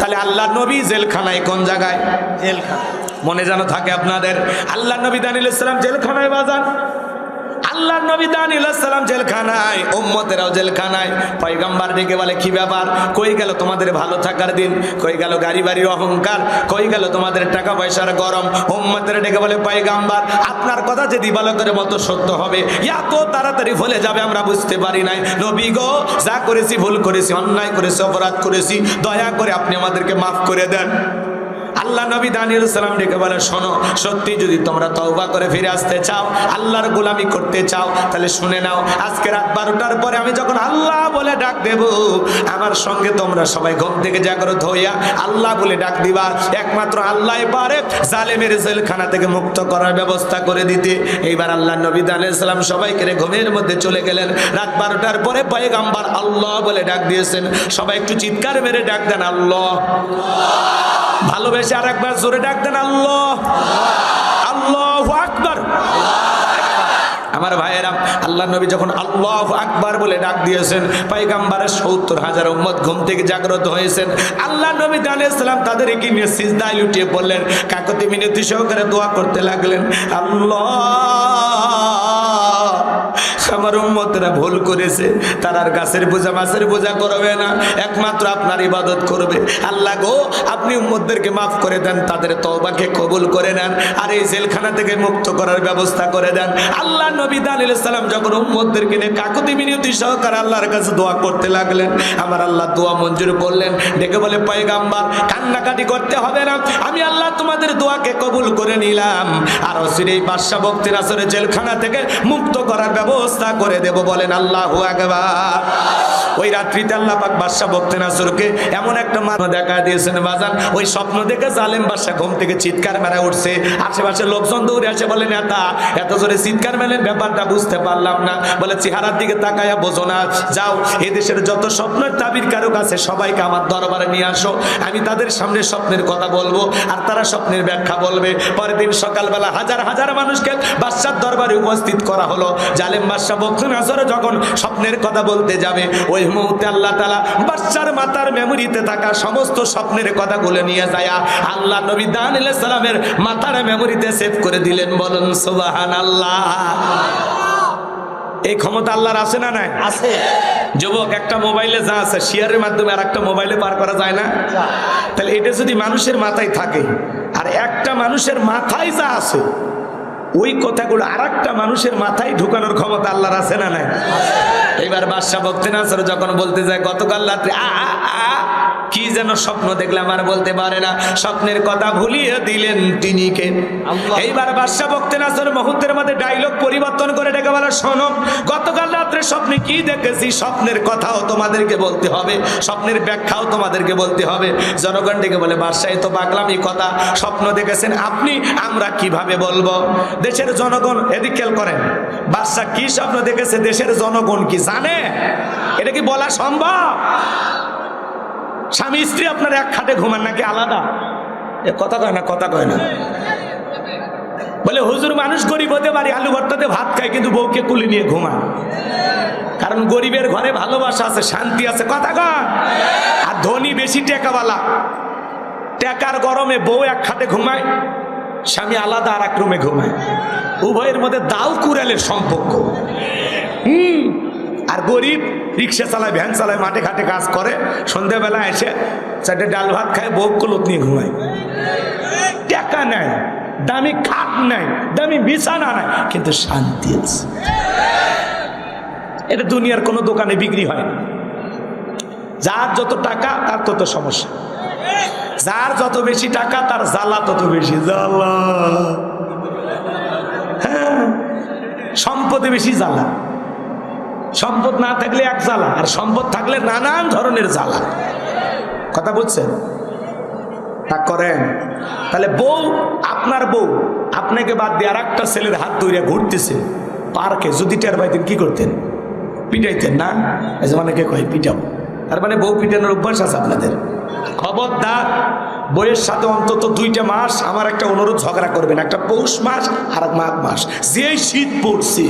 তাহলে আল্লাহ নবী জেলখানায় কোন জায়গায়? জেলখানা। মনে যেন থাকে আপনাদের, আল্লাহ নবী দানিয়েল আলাইহিস সালাম জেলখানায় বাজান, আল্লাহ নবী দানিয়েল আলাইহিস সালাম জেলখানায়, উম্মতেরাও জেলখানায়। পয়গম্বর ডেকে বলে কি ব্যাপার, কই গেল তোমাদের ভালো থাকার দিন, কই গেল গাড়ি বাড়ির অহংকার, কই গেল তোমাদের টাকা পয়সার গরম? উম্মতেরা ডেকে বলে পয়গম্বর আপনার কথা যে দিবালকের মতো সত্য হবে, এত তাড়াতাড়ি ভুলে যাবে আমরা বুঝতে পারি নাই। নবী গো, যা করেছি ভুল করেছি, অন্যায় করেছি, অপরাধ করেছি, দয়া করে আপনি আমাদেরকে মাফ করে দেন। আল্লাহ নবী দানিয়েল আলাইহিস সালাম ডেকে বলে শোনো, সত্যি যদি তোমরা তওবা করে ফিরে আসতে চাও, আল্লাহর গোলামি করতে চাও, তাহলে শুনে নাও, আজকে রাত 12টার পরে আমি যখন আল্লাহ বলে ডাক দেব, আমার সঙ্গে তোমরা সবাই ঘুম থেকে জাগ্রত হইয়া আল্লাহ বলে ডাক দিবা। একমাত্র আল্লাহই পারে জালেমের জেলখানা থেকে মুক্ত করার ব্যবস্থা করে দিতে। এইবার আল্লাহ নবী দানিয়েল আলাইহিস সালাম সবাইকে ঘুমের মধ্যে চলে গেলেন। রাত 12টার পরে পয়গম্বর আল্লাহ বলে ডাক দিয়েছেন। সবাই একটু চিৎকার মেরে ডাক দেন আল্লাহ। ভালোবেসে আর একবার জোরে ডাক দেন আল্লাহ। আল্লাহু আকবার। আমার ভাইয়েরা, আল্লাহ নবী যখন আল্লাহু আকবার বলে ডাক দিয়েছেন, পয়গম্বরের ৭০,০০০ উম্মত ঘুম থেকে জাগ্রত হয়েছেন। আল্লাহ নবী আলাইহিস সালাম তাদেরকে নিয়ে সিজদায় লুটিয়ে পড়লেন, কাকুতি মিনতি সহকারে দোয়া করতে লাগলেন, আল্লাহ আমার উম্মতরা ভুল করেছে, তারা আর গাছের বোঝা মাছের বোঝা করবে না, একমাত্র আপনার ইবাদত করবে। আল্লাহ গো, আপনি উম্মতদেরকে মাফ করে দেন, তাদের তওবাকে কবুল করে নেন, আর এই জেলখানা থেকে মুক্ত করার ব্যবস্থা করে দেন। আল্লাহ নবী দানিয়েল আলাইহিস সালাম যখন উম্মতদেরকে নিয়ে কাকুতি মিনতি সহকারে আল্লাহর কাছে দোয়া করতে লাগলেন, আমার আল্লাহ দোয়া মঞ্জুর করলেন। ডেকে বলে পয়গম্বর কান্নাকাটি করতে হবে না, আমি আল্লাহ তোমাদের দোয়াকে কবুল করে নিলাম, আর অচিরেই বাদশা বখতি নাসরের জেলখানা থেকে মুক্ত করার ব্যবস্থা করে দেব। বলেন আল্লাহু আকবার। ওই রাত্রিতে আল্লাহ পাক বাদশা বখতি নাসরকে এমন একটা স্বপ্ন দেখা দিয়েছেন বাজান, ওই স্বপ্ন দেখে জালেম বাদশা ঘুম থেকে চিৎকার মেরে উঠছে। আশেপাশে লোকজন দৌড়ে আসে, বলে নেতা এত জোরে চিৎকার মেলেন, ব্যাপারটা বুঝতে পারলাম না। বলে চেহারার দিকে তাকায়া বোঝো না, যাও এদেশের যত স্বপ্নের তাবির কারক আছে সবাইকে আমার দরবারে নিয়ে আসো, আমি তাদের সামনে স্বপ্নের কথা বলবো আর তারা স্বপ্নের ব্যাখ্যা বলবে। পরের দিন সকালবেলা হাজার হাজার মানুষকে বাদশার দরবারে উপস্থিত করা হলো। জালেম বাদশা বখতি নাসর যখন স্বপ্নের কথা বলতে যাবে, ওই মুহূর্তে আল্লাহ তাআলা বাদশার মাথার মেমোরিতে থাকা সমস্ত স্বপ্নের কথাগুলো নিয়ে যায় আল্লাহ নবী দানিয়েল আলাইহিস সালামের মাথার মেমোরিতে সেভ করে দিলেন। বলুন সুবহানাল্লাহ। এই ক্ষমতা আল্লাহর আছে না নাই? আছে। যুবক, একটা মোবাইলে যা আছে শেয়ারের মাধ্যমে আর একটা মোবাইলে পার করা যায় না? তাহলে এটা যদি মানুষের মাথায় থাকে, আর একটা মানুষের মাথায় যা আছে ওই কথাগুলো আর একটা মানুষের মাথায় ঢুকানোর ক্ষমতা আল্লাহর আছে না নাই? এবার বাদশা বখতি নাসর যখন বলতে যায় গতকাল রাত্রে কি যেন স্বপ্ন দেখলাম, আর বলতে পারে না, স্বপ্নের কথা ভুলিয়ে দিলেন তিনি কে? এইবার বাদশা বখতি নাসর মুহূর্তের মধ্যে ডায়লগ পরিবর্তন করে ডেকে বলে, শোনো গতকাল রাত্রে স্বপ্নে কি দেখেছি, স্বপ্নের কথাও তোমাদেরকে বলতে হবে, স্বপ্নের ব্যাখ্যাও তোমাদেরকে বলতে হবে। জনগণ ডেকে বলে, বাদশাহ তো পাগলামি কথা, স্বপ্ন দেখেছেন আপনি, আমরা কিভাবে বলবো? দেশের জনগণ এদিক খেয়াল করেন, বাদশা কি স্বপ্ন দেখেছে দেশের জনগণ কি জানে? এটা কি বলা সম্ভব? স্বামী স্ত্রী আপনার এক খাটে ঘুমান নাকি আলাদা? এ কথা কয় না, কথা কয় না। বলে হুজুর মানুষ গরিব হতে পারে, আলু ভর্তাতে ভাত খায়, কিন্তু বউকে কুলি নিয়ে ঘুমায়, কারণ গরিবের ঘরে ভালোবাসা আছে, শান্তি আছে। কথা কয়। আর ধনী বেশি টাকাওয়ালা, টাকার গরমে বউ এক খাটে ঘুমায়, স্বামী আলাদা আর এক রুমে ঘুমায়, উভয়ের মধ্যে দাও কুড়ালের সম্পর্ক। আর গরিব রিক্সা চালায়, ভ্যান চালায়, মাঠে ঘাটে কাজ করে, সন্ধ্যাবেলা এসে চারটে ডাল ভাত খায়, বউ কলত নিয়ে ঘুমায়। টাকা নেয়, দামি খাট নেয়, দামি বিছানা নেয়, কিন্তু শান্তি আছে। এটা দুনিয়ার কোনো দোকানে বিক্রি হয় না। যার যত টাকা তার তত সমস্যা, যার যত বেশি টাকা তার জ্বালা তত বেশি জ্বালা। হ্যাঁ, সম্পদে বেশি জ্বালা। সম্পদ না থাকলে এক জ্বালা, আর সম্পদ থাকলে নানান ধরনের জ্বালা। কথা বুঝছেন? তা করেন। তাহলে বউ, আপনার বউ আপনাকে বাদ দিয়ে আর একটা ছেলের হাত ধরে ঘুরতেছে পার্কে, যদি টের পাইতেন কি করতেন? পিটাইতেন না? অনেকে কয় পিটাবো, তার মানে বউ পিটানোর অভ্যাস আছে আপনাদের। খবরদার, বইয়ের সাথে অন্তত 2টা মাস আমার একটা অনুরোধ, ঝগড়া করবেন। একটা পৌষ মাস আর এক মাঘ মাস। যেই শীত পড়ছে,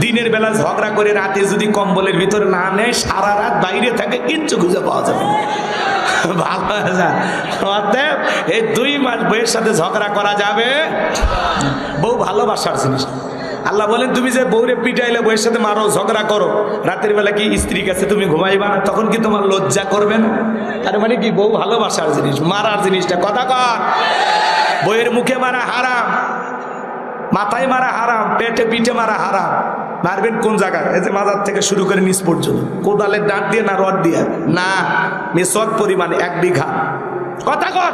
দিনের বেলা ঝগড়া করে রাতে যদি কম্বলের ভিতরে না নেয়, সারা রাত বাইরে থাকে, কিচ্ছু খুঁজে পাওয়া যাবে না। ভালো হয়ে যায়। অতএব এই 2 মাস বউয়ের সাথে ঝগড়া করা যাবে। বউ ভালোবাসার জিনিস। আল্লাহ বলেন তুমি যে বউরে পিটাইলে বউয়ের সাথে মারো ঝগড়া করো, রাতের বেলা কি স্ত্রীর কাছে তুমি ঘুমাইবা না? তখন কি তোমার লজ্জা করবে না? আরে মানে কি, বউ ভালোবাসার জিনিস, মারার জিনিসটা কথা কর। বউয়ের মুখে মারা হারাম, মাথায় মারা হারাম, পেটে পিঠে মারা হারাম। মারবেন কোন জায়গায়? এই যে মাজার থেকে শুরু করে নিচ পর্যন্ত। কোদালের ডাঁট দিয়ে না রড দিয়ে? না, মেসওয়াক পরিমাণ 1 বিঘা। কথা কর।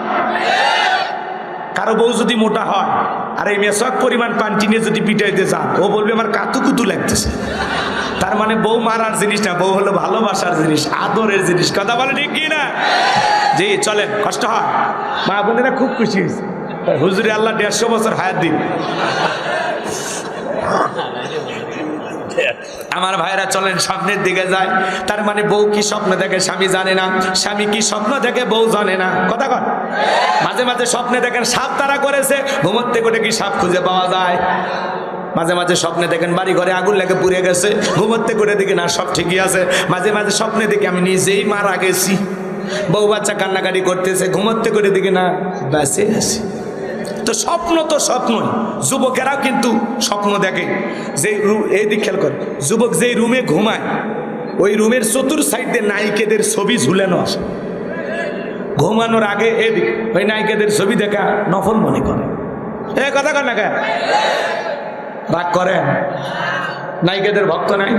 কারো বউ যদি মোটা হয় আর এই মেসওয়াক পরিমাণ পান্টি নিয়ে যদি পিটাইতে যান, ও বলবে আমার কাতুকুতু লাগতেছে। তার মানে বউ মারার জিনিস না, বউ হলো ভালোবাসার জিনিস, আদরের জিনিস। কথা বলে ঠিক কি না? জি চলেন, কষ্ট হয়। মা বোনেরা খুব খুশি হয়েছে, হুজুরে আল্লাহ 150 বছর হায়াত দিন। আমার ভাইরা চলেন সামনের দিকে যায়। তার মানে বউ কি স্বপ্ন দেখে স্বামী জানে না, স্বামী কি স্বপ্ন দেখে বউ জানে না। কথা কর। মাঝে মাঝে স্বপ্নে দেখেন সাপ তারা করেছে, ঘুমোতে করে কি সাপ খুঁজে পাওয়া যায়? মাঝে মাঝে স্বপ্নে দেখেন বাড়ি ঘরে আগুন লেগে পুড়ে গেছে, ঘুমোতে করে দেখি না সব ঠিকই আছে। মাঝে মাঝে স্বপ্নে দেখি আমি নিজেই মারা গেছি, বউ বাচ্চা কান্নাকাটি করতেছে, ঘুমোতে করে দেখি না বেঁচে আছি। তো স্বপ্ন তো স্বপ্নই। যুবকেরাও কিন্তু স্বপ্ন দেখে। যে এই দিক খেয়াল করে, যুবক যেই রুমে ঘুমায় ওই রুমের চতুর সাইডে নায়িকাদের ছবি ঝুলানো আছে। ঘুমানোর আগে এদিক ওই নায়িকাদের ছবি দেখা নফল মনে করে। কথা কর না কে? রাগ করেন? নায়িকাদের ভক্ত নাই?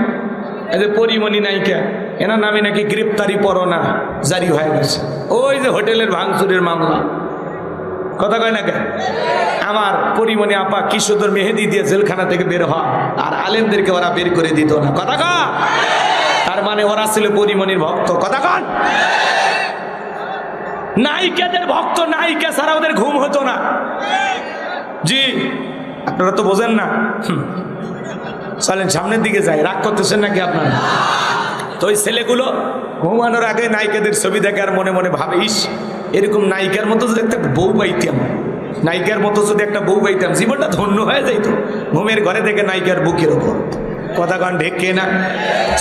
এই যে পরিমণি নায়িকা, এনার নামে নাকি গ্রেপ্তারি পরোয়ানা জারি হয়ে গেছে। ওই যে হোটেলের ভাঙচুরের মামলা। কথা কয় না কেন? আমার পরিমণি আপা কি সুন্দর মেহেদি দিয়ে জেলখানা থেকে বের হয়, আর আলেমদেরকে ওরা বের করে দিত না। কথা কয়? তার মানে ওরা ছিল পরিমণির ভক্ত। কথা কয়? নায়িকাদের ভক্ত, নায়িকা ছাড়া ওদের ঘুম হতো না। জি আপনারা তো বোঝেন না। চলেন সামনের দিকে যাই। রাগ করতেছেন নাকি আপনারা? তো ওই ছেলেগুলো ঘুমানোর আগে নায়িকাদের ছবি দেখে আর মনে মনে ভাবে, ইস এরকম নায়িকার মতো যদি একটা বউ পাইতাম, নায়িকার মতো যদি একটা বউ পাইতাম, জীবনটা ধন্য হয়ে যাইত। ঘুমের ঘরে থেকে নায়িকার বুকের ওপর। কথা কন ঢেকে না?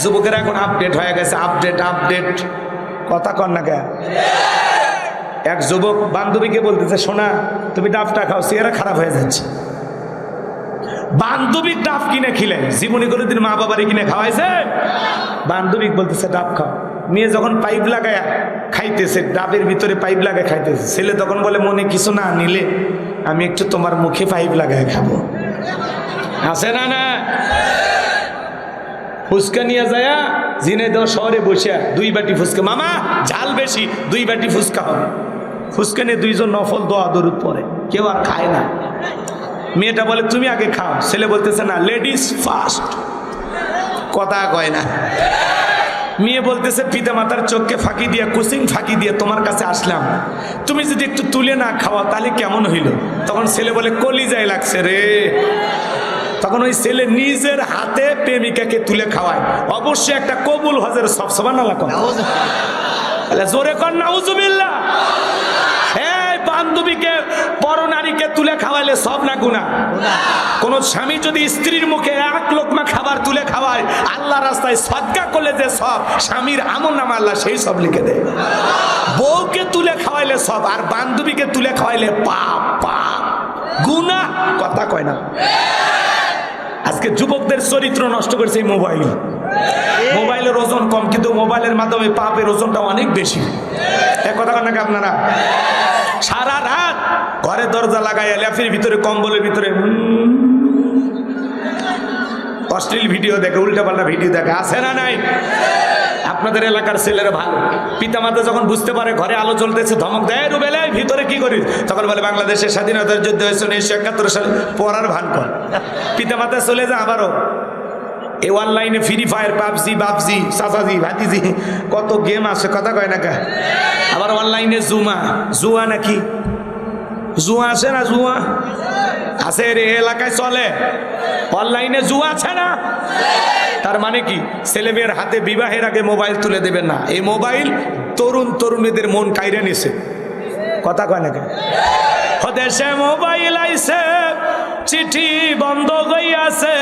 যুবকেরা এখন আপডেট হয়ে গেছে, আপডেট আপডেট। কথা কন না কে? এক যুবক বান্ধবীকে বলতেছে, শোনা তুমি ডাবটা খাও, চেহারা খারাপ হয়ে যাচ্ছে। বান্ধবী ডাব কিনে খিলেন, জীবনী করে দিন মা বাবারে কিনে খাওয়াইছে। বান্ধবী বলতেছে ডাব খাও। মেয়ে যখন পাইপ লাগায় খাইতেছে, ডাবের ভিতরে পাইপ লাগায় খাইতেছে, ছেলে তখন বলে মনে কিছু না নিলে আমি একটু তোমার মুখে পাইপ লাগায় খাবো। আছে না? না ফুচকা নিয়ে যায় ঝিনাইদহ শহরে বসে 2 বাটি ফুচকা, মামা ঝাল বেশি, 2 বাটি ফুচকা হবে। ফুচকা নিয়ে 2 জন নফল দোয়া দরুদ পড়ে, কেউ আর খায় না। মেয়েটা বলে তুমি আগে খাও, ছেলে বলতেছে না লেডিস ফার্স্ট। কথা কয় না? মেয়ে বলতেছে পিতা মাতার চোখকে ফাঁকি দিয়ে, কুসিং ফাঁকি দিয়ে তোমার কাছে আসলাম, তুমি যদি একটু তুলে না খাওয়া তাহলে কেমন হইল? তখন ছেলে বলে কলিজায় লাগছে রে। তখন ওই ছেলে নিজের হাতে প্রেমিকাকে তুলে খাওয়ায়। অবশ্যই একটা কবুল হজের সব সুবহানাল্লাহ কর, জোরে কর নাউজুবিল্লাহ। বান্ধবীকে পরনারীকে তুলে খাওয়াইলে সব না গুনাহ? কোন স্বামী যদি স্ত্রীর মুখে 1 লোকমা খাবার তুলে খাওয়ায়, আল্লাহ রাস্তায় সদকা করলে যে সব, স্বামীর আমলনামা আল্লাহ সেই সব লিখে দেয়। বউকে তুলে খাওয়াইলে সব, আর বান্ধবীকে তুলে খাওয়াইলে পাপ, পাপ গুনাহ। কথা কয় না? আজকে যুবকদের চরিত্র নষ্ট করেছে এই মোবাইল। মোবাইলের ওজন কম, কিন্তু মোবাইলের মাধ্যমে পাপের ওজনটা অনেক বেশি। এক কথা কন নাকি আপনারা? সারা রাত ঘরে দরজা লাগাইয়া ল্যাপের ভিতরে, কম্বলের ভিতরে অশ্লীল ভিডিও দেখে, উল্টাপাল্টা ভিডিও দেখে। আছে না নাই? আপনাদের এলাকার ছেলেরা ভালো, পিতামাতা যখন বুঝতে পারে ঘরে আলো জ্বলতেছে, ধমক দেয়, রুবেলে ভিতরে কি করিস? তখন বলে বাংলাদেশের স্বাধীনতার যুদ্ধ হয়েছে 1971 সালে, পড়ার ভান কর। পিতামাতা চলে যায় আবারও এই অনলাইনে ফ্রি ফায়ার, পাবজি, বাবজি, চাচাজি, ভাতিজি, কত গেম আছে। কথা কয় না কা? আবার অনলাইনে জুয়া নাকি জুয়া আছে না? জুয়া আছে রে, এলাকায় চলে। অনলাইনে জুয়া আছে না? তার মানে কি? ছেলে মেয়ের হাতে বিবাহের আগে মোবাইল তুলে দেবেন না। এই মোবাইল তরুণ তরুণীদের মন কাইরে নিছে। কথা কয় না কে? দেশে মোবাইল আইছে, চিঠি বন্ধ হইয়াছে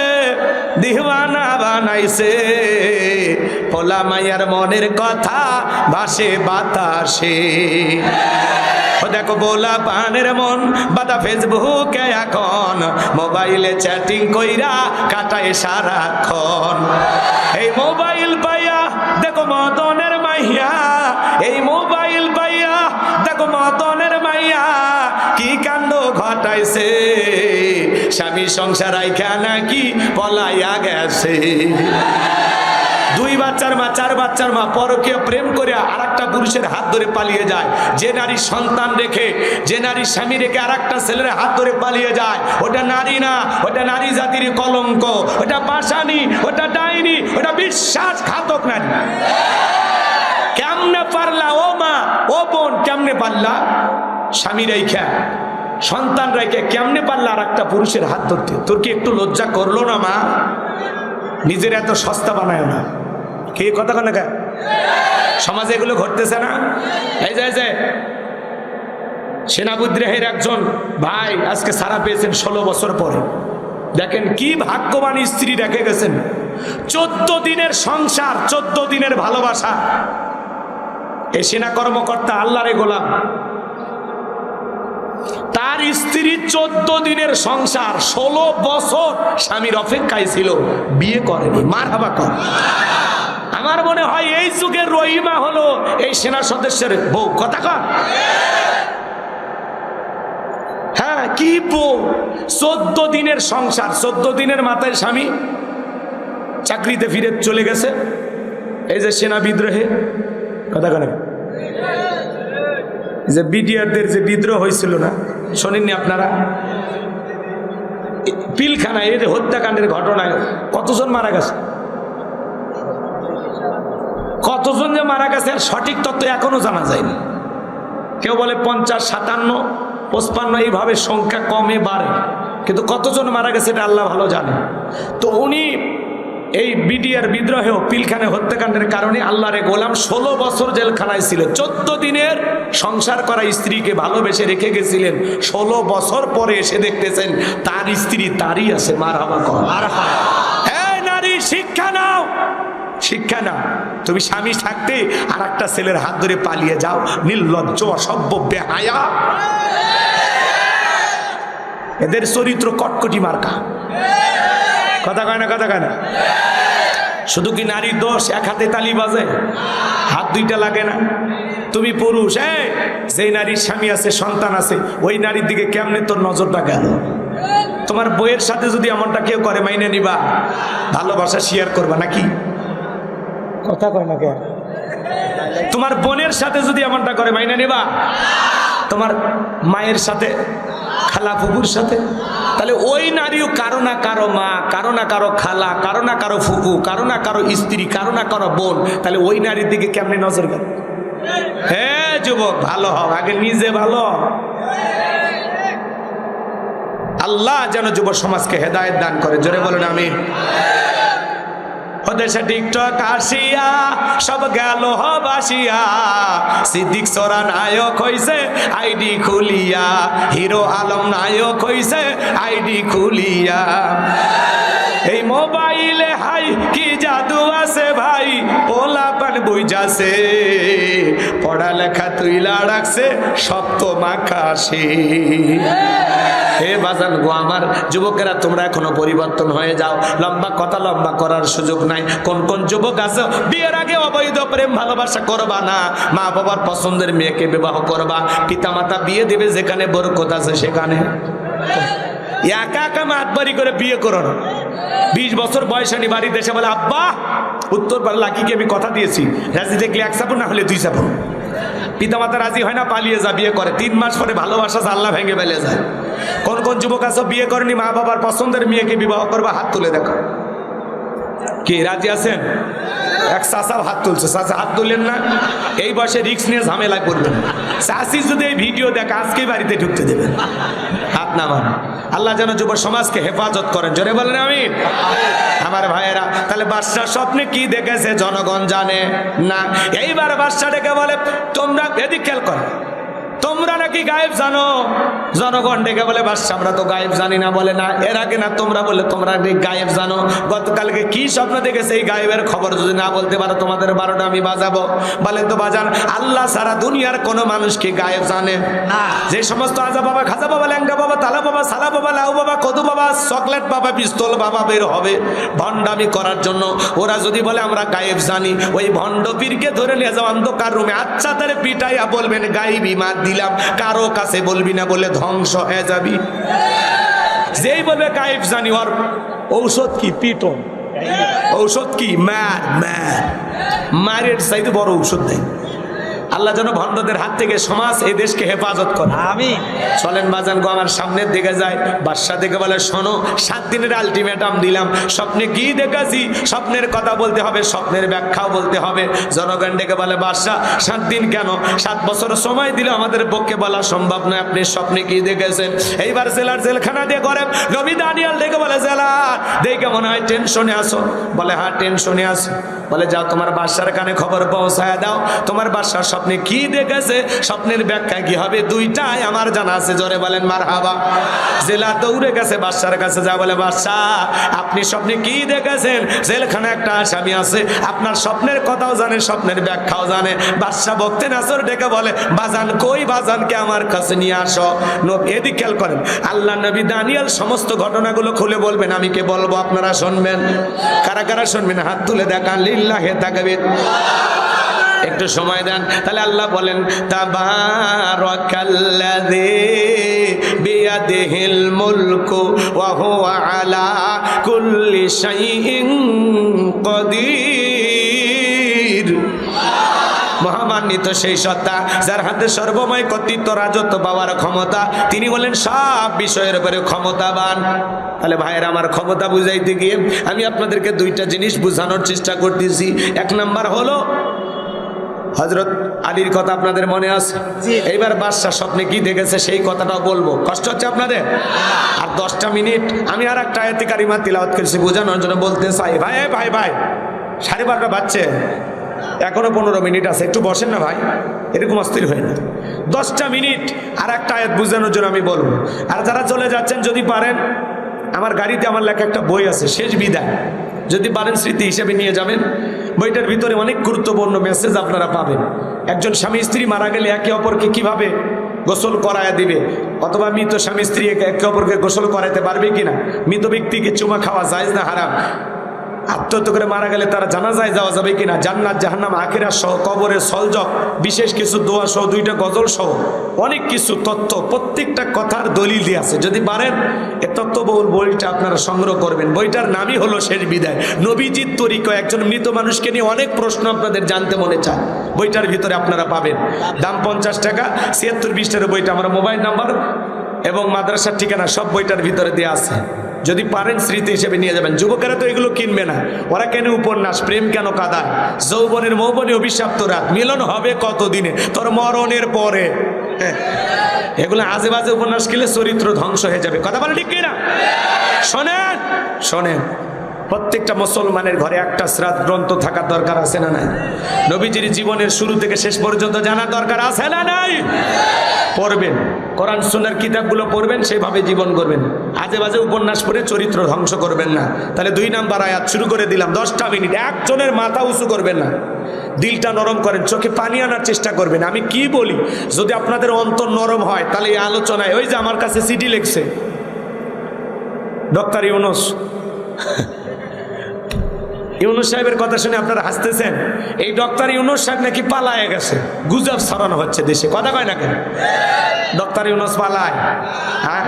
দিওয়ানা বানাইছে পোলা মাইয়ার মনের কথা ভাসে বাতাসে দেখো বোলা পানের মন বাদা ফেসবুকে এখন মোবাইলে চ্যাটিং কইরা কাটায় সারাক্ষণ এই মোবাইল পাইয়া দেখো মদনের মাইয়া এই মোবাইল পাইয়া দেখো মদনের মাইয়া কি কাণ্ড ঘটাইছে স্বামী সংসার আইখা নাকি পলাইয়া গেছে দুই বাচ্চার মা চার বাচ্চার মা পরকীয় প্রেম করে আরেকটা পুরুষের হাত ধরে পালিয়ে যায় যে নারী সন্তান রেখে যে নারী স্বামী রেখে আরেকটা ছেলের হাত ধরে পালিয়ে যায় ওটা নারী না ওটা নারী জাতির কলঙ্ক ওটা পাশানি ওটা ডাইনি ওটা বিশ্বাসঘাতক নারী কেমনে পারলা ও মা ও বোন কেমনে পারলা স্বামী রেখা সন্তান রেখে কেমনে পারলা আরেকটা পুরুষের হাত ধরতে তোর কি একটু লজ্জা করলো না মা নিজের এত সস্তা বানায় না কে কথা কেন সমাজে এগুলো ঘটতেছে না এই যে সেনা বিদ্রোহের একজন ভাই আজকে সারা পেয়েছেন 16 বছর পরে দেখেন কি ভাগ্যবান স্ত্রী রেখে গেছেন 14 দিনের সংসার 14 দিনের ভালোবাসা এই সেনা কর্মকর্তা আল্লাহরে গোলাম তার স্ত্রী 14 দিনের সংসার 16 বছর স্বামীর অপেক্ষায় ছিল বিয়ে করেনি মারহাবা কর আমার মনে হয় এই যুগের রহিমা হলো এই সেনা সদস্যের বউ কথা কর হ্যাঁ কি বউ 14 দিনের সংসার 14 দিনের মাথায় স্বামী চাকরিতে ফিরে চলে গেছে এই যে সেনা বিদ্রোহে কথা কর যে বিডিআরদের যে বিদ্রোহ হয়েছিল না শোনেননি আপনারা পিলখানায় এই যে হত্যাকাণ্ডের ঘটনায় কতজন মারা গেছে কতজন যে মারা গেছে সঠিক তথ্য এখনো জানা যায়নি কেউ বলে 50, 57, 55 এইভাবে সংখ্যা কমে বাড়ে কিন্তু কতজন মারা গেছে এটা আল্লাহ ভালো জানে তো উনি এই বিডিআর বিদ্রোহেও পিলখানে হত্যাকাণ্ডের কারণে আল্লাহরে গোলাম 16 বছর জেলখানায় ছিল 14 দিনের সংসার করা স্ত্রীকে ভালোবেসে রেখে গেছিলেন 16 বছর পরে এসে দেখতেছেন তার স্ত্রী তারই আছে মারহাবা কর এই নারী শিক্ষা নাও শিক্ষা নাও তুমি স্বামী থাকতে আর একটা ছেলের হাত ধরে পালিয়ে যাও নির্লজ্জ অসভ্য বেহায়া এদের চরিত্র কটকটি মার্কা কথা কয় না কথা কয় না শুধু কি নারীর দোষ এক হাতে তালি বাজে হাত দুইটা লাগে না তুমি পুরুষ যেই নারীর স্বামী আছে সন্তান আছে ওই নারীর দিকে কেমনে তোর নজরটা গেল তোমার বইয়ের সাথে যদি এমনটা কেউ করে মাইনে নিবা ভালোবাসা শেয়ার করবা নাকি কথা কয় না কেন তোমার বোনের সাথে যদি এমনটা করে মাইনে নিবা তোমার মায়ের সাথে খালা ফুকুর সাথে তাহলে ওই নারীও কারো না কারো মা কারো না কারো খালা কারো না কারো ফুকু কারো না কারো স্ত্রী কারো না কারো বোন তাহলে ওই নারীর দিকে কেমনে নজর গেল হ্যাঁ যুবক ভালো হও আগে নিজে ভালো আল্লাহ যেন যুব সমাজকে হেদায়েত দান করে জোরে বলেন আমিন ওদেশে টিকটক আসিয়া সব গেল বাসিয়া সিদ্দিক সোরা নায়ক হইছে আইডি খুলিয়া হিরো আলম নায়ক হইছে আইডি খুলিয়া এই মোবাইলে হাই কি জাদু আছে ভাই ওলা পান বুঝাছে পড়ালেখা তুইলা রাখছে সপ্ত মাখাসে হে বাজান গো আমার যুবকেরা তোমরা এখনো পরিবর্তন হয়ে যাও লম্বা কথা লম্বা করার সুযোগ নাই কোন কোন যুবক আছে বিয়ের আগে অবৈধ প্রেম ভালোবাসা করবা না মা বাবার পছন্দের মেয়েকে বিবাহ করবা পিতামাতা বিয়ে দেবে যেখানে বরকত আছে সেখানে একা একা মাতবাড়ি করে বিয়ে করো না 20 বছর বয়সানি বাড়ি দেশে বলে আব্বা উত্তর পাড়া লাকিকে আমি কথা দিয়েছি রাজি দেখলে 1 চাপড় না হলে 2 চাপড় পিতামাতা রাজি হয় না পালিয়ে যা বিয়ে করে 3 মাস পরে ভালোবাসা আল্লাহ ভেঙে ফেলে যায় কোন কোন যুবক আছে বিয়ে করেনি মা বাবার পছন্দের মেয়েকে বিবাহ করবা হাত তুলে দেখো কে রাজি আছেন এক চাচা হাত তুলছে চাচা হাত তুললেন না এই বয়সে রিস্ক নিয়ে ঝামেলায় পড়বেন চাচি যদি এই ভিডিও দেখে আজকেই বাড়িতে ঢুকতে দেবেন হাত নামান আল্লাহ যেন যুব সমাজকে হেফাজত করেন জোরে বলেন আমিন আমার ভাইয়েরা তাহলে বাদশাহ স্বপ্নে কি দেখেছে জনগণ জানে না এইবার বাদশাহ ডেকে বলে তোমরা এদিক খেয়াল করো তোমরা তোমরা কি গায়েব জানো? জনগণ ডেকে বলে বাদশা আমরা তো গায়েব জানি না। বলে না, এর আগে না তোমরা বলে তোমরা গায়েব জানো, গতকালকে কি স্বপ্ন দেখেছে এই গায়েবের খবর যদি না বলতে পারো তোমাদের 12টা আমি বাজাবো। বলেন তো বাজান, আল্লাহ সারা দুনিয়ার কোনো মানুষ কি গায়েব জানে না? যে সমস্ত আজা বাবা, খাজা বাবা, ল্যাংটা বাবা, তালা বাবা, সালা বাবা, লাউ বাবা, কদু বাবা, চকলেট বাবা, পিস্তল বাবা বের হবে ভণ্ডামি করার জন্য। ওরা যদি বলে আমরা গায়েব জানি, ওই ভণ্ড পীরকে ধরে নিয়ে যাও অন্ধকার রুমে, আচ্ছা তারে পিটাইয়া বলবেন গায়েবী মার দিলাম, কারো কাছে বলবি না বলে ধ্বংস হয়ে যাবি। যেই বলবে গায়েব জানি, ওর ঔষধ কি? পিটন। ঔষধ কি? মার। মারের চাইতে বড় ঔষধ নেই। আল্লাহ যেন ভণ্ডদের হাত থেকে সমাজ এই দেশকে হেফাজত করে। আমিন। চলেন বাজান গো, আমার সামনের দিকে যায়। বাদশা থেকে বলে শোনো, 7 দিনের আলটিমেটাম দিলাম, স্বপ্নে কি দেখেছি স্বপ্নের কথা বলতে হবে, স্বপ্নের ব্যাখ্যাও বলতে হবে। জনগণ ডেকে বলে বাদশা 7 দিন কেন, 7 বছর সময় দিলে আমাদের পক্ষে বলা সম্ভব নয়, আপনি স্বপ্নে কি দেখেছেন? এইবার জেলার জেলখানা দিয়ে করে নবী দানিয়েল ডেকে বলে জেলার দেখে মনে হয় টেনশনে আসো। বলে হ্যাঁ টেনশনে আসো। বলে যাও তোমার বাদশার কানে খবর পৌঁছায় দাও, তোমার বাদশার স্বপ্নে কি দেখেছে, স্বপ্নের ব্যাখ্যা কি হবে, দুইটাই আমার জানা আছে। জোরে বলেন মারহাবা। জেলা দৌড়ে গেছে বাদশার কাছে, যা বলে বাদশা আপনি স্বপ্নে কি দেখেছেন? জেলখানে একটা আসামি আছে, আপনার স্বপ্নের কথাও জানে, স্বপ্নের ব্যাখ্যাও জানে। বাদশা বকতে নাসর ডেকে বলে বাজান কই, বাজানকে আমার কাছে নিয়ে আসো। এদিক খেয়াল করেন, আল্লাহ নবী দানিয়েল সমস্ত ঘটনাগুলো খুলে বলবেন, আমি কে বলবো, আপনারা শুনবেন। কারা কারা শুনবেন হাত তুলে দেখান, লিল্লাহে তাকবীর। একটু সময় দেন। তাহলে আল্লাহ বলেন তাবারাকাল্লাযী বিয়াদিহিল মুলকু ওয়া হুয়া আলা কুল্লি শাইইন কাদির। মহামান্বিত সেই সত্তা যার হাতে সর্বময় কর্তৃত্ব, রাজত্ব পাওয়ার ক্ষমতা, তিনি বলেন সব বিষয়ের উপরে ক্ষমতাবান। তাহলে ভাইয়েরা আমার, ক্ষমতা বুঝাইতে গিয়ে আমি আপনাদেরকে 2টা জিনিস বোঝানোর চেষ্টা করতেছি। 1 নাম্বার হলো হযরত আলীর কথা আপনাদের মনে আছে। এইবার বাদশা স্বপ্নে কি দেখেছে সেই কথাটাও বলবো। কষ্ট হচ্ছে আপনাদের? আর 10টা মিনিট আমি আর একটা আয়াতে কারিমা তিলাওয়াত করেছি বোঝানোর জন্য বলতে চাই। ভাই 12:30 বাজছে, এখনো 15 মিনিট আছে, একটু বসেন না ভাই, এরকম অস্থির হয় না। 10টা মিনিট আর একটা আয়াত বোঝানোর জন্য আমি বলবো। আর যারা চলে যাচ্ছেন যদি পারেন, আমার গাড়িতে আমার লেখা একটা বই আছে শেষ বিদায়, যদি পারেন স্মৃতি হিসেবে নিয়ে যাবেন। বইটার ভিতরে অনেক গুরুত্বপূর্ণ মেসেজ আপনারা পাবেন। একজন স্বামী স্ত্রী মারা গেলে একে অপরকে কিভাবে গোসল করায়া দিবে, অথবা মৃত স্বামী স্ত্রী একে অপরকে গোসল করাইতে পারবে কিনা, মৃত ব্যক্তিকে চুমা খাওয়া জায়েজ না হারাম, আত্মহত্যা করে মারা গেলে তারা জানাজায় যাওয়া যাবে কিনা, জান্নাত জাহান্নাম আখিরাত সহ কবরের সলজক, বিশেষ কিছু দোয়া সহ 2টা গজল সহ অনেক কিছু তথ্য, প্রত্যেকটা কথার দলিল দিয়ে আছে। যদি পারেন এ তথ্যবহুল বইটা আপনারা সংগ্রহ করবেন। বইটার নামই হলো শেষ বিদায়। নবীজির তরিকা, একজন মৃত মানুষকে নিয়ে অনেক প্রশ্ন আপনাদের জানতে মনে চায়, বইটার ভিতরে আপনারা পাবেন। দাম 50 টাকা, 76-20 বইটা আমার মোবাইল নাম্বার এবং মাদ্রাসার ঠিকানা সব বইটার ভিতরে দেওয়া আছে। যদি পারেন স্মৃতি হিসেবে নিয়ে যাবেন। যুবকেরা তো এগুলো কিনবে না, ওরা কেন উপন্যাস, প্রেম কেন কাঁদায়, যৌবনের মৌবনে অভিশপ্ত রাত, মিলন হবে কতদিনে, তোর মরণের পরে। এগুলো আজে বাজে উপন্যাস কিনলে চরিত্র ধ্বংস হয়ে যাবে। কথা বলে ঠিক কিনা? শোনেন, প্রত্যেকটা মুসলমানের ঘরে একটা সিরাত গ্রন্থ থাকার দরকার আছে না নাই? নবীজির জীবনের শুরু থেকে শেষ পর্যন্ত জানার দরকার আছে না নাই? পড়বেন, কোরআন সুন্নাহর কিতাবগুলো পড়বেন, সেভাবে জীবন করবেন। আজে বাজে উপন্যাস পড়ে চরিত্র ধ্বংস করবেন না। তাহলে 2 নাম্বার আয়াত শুরু করে দিলাম। 10টা মিনিট একজনের মাথা উঁচু করবেন না, দিলটা নরম করেন, চোখে পানি আনার চেষ্টা করবেন। আমি কি বলি, যদি আপনাদের অন্তর নরম হয় তাহলে এই আলোচনায়, ওই যে আমার কাছে চিঠি লিখছে ডক্টর ইউনুস সাহেবের কথা শুনে আপনারা হাসতেছেন। এই ডক্টর ইউনুস সাহেব নাকি পালায় গেছে, গুজব ছড়ানো হচ্ছে দেশে। কথা কয় না কেন? ডক্টর ইউনুস পালায়, হ্যাঁ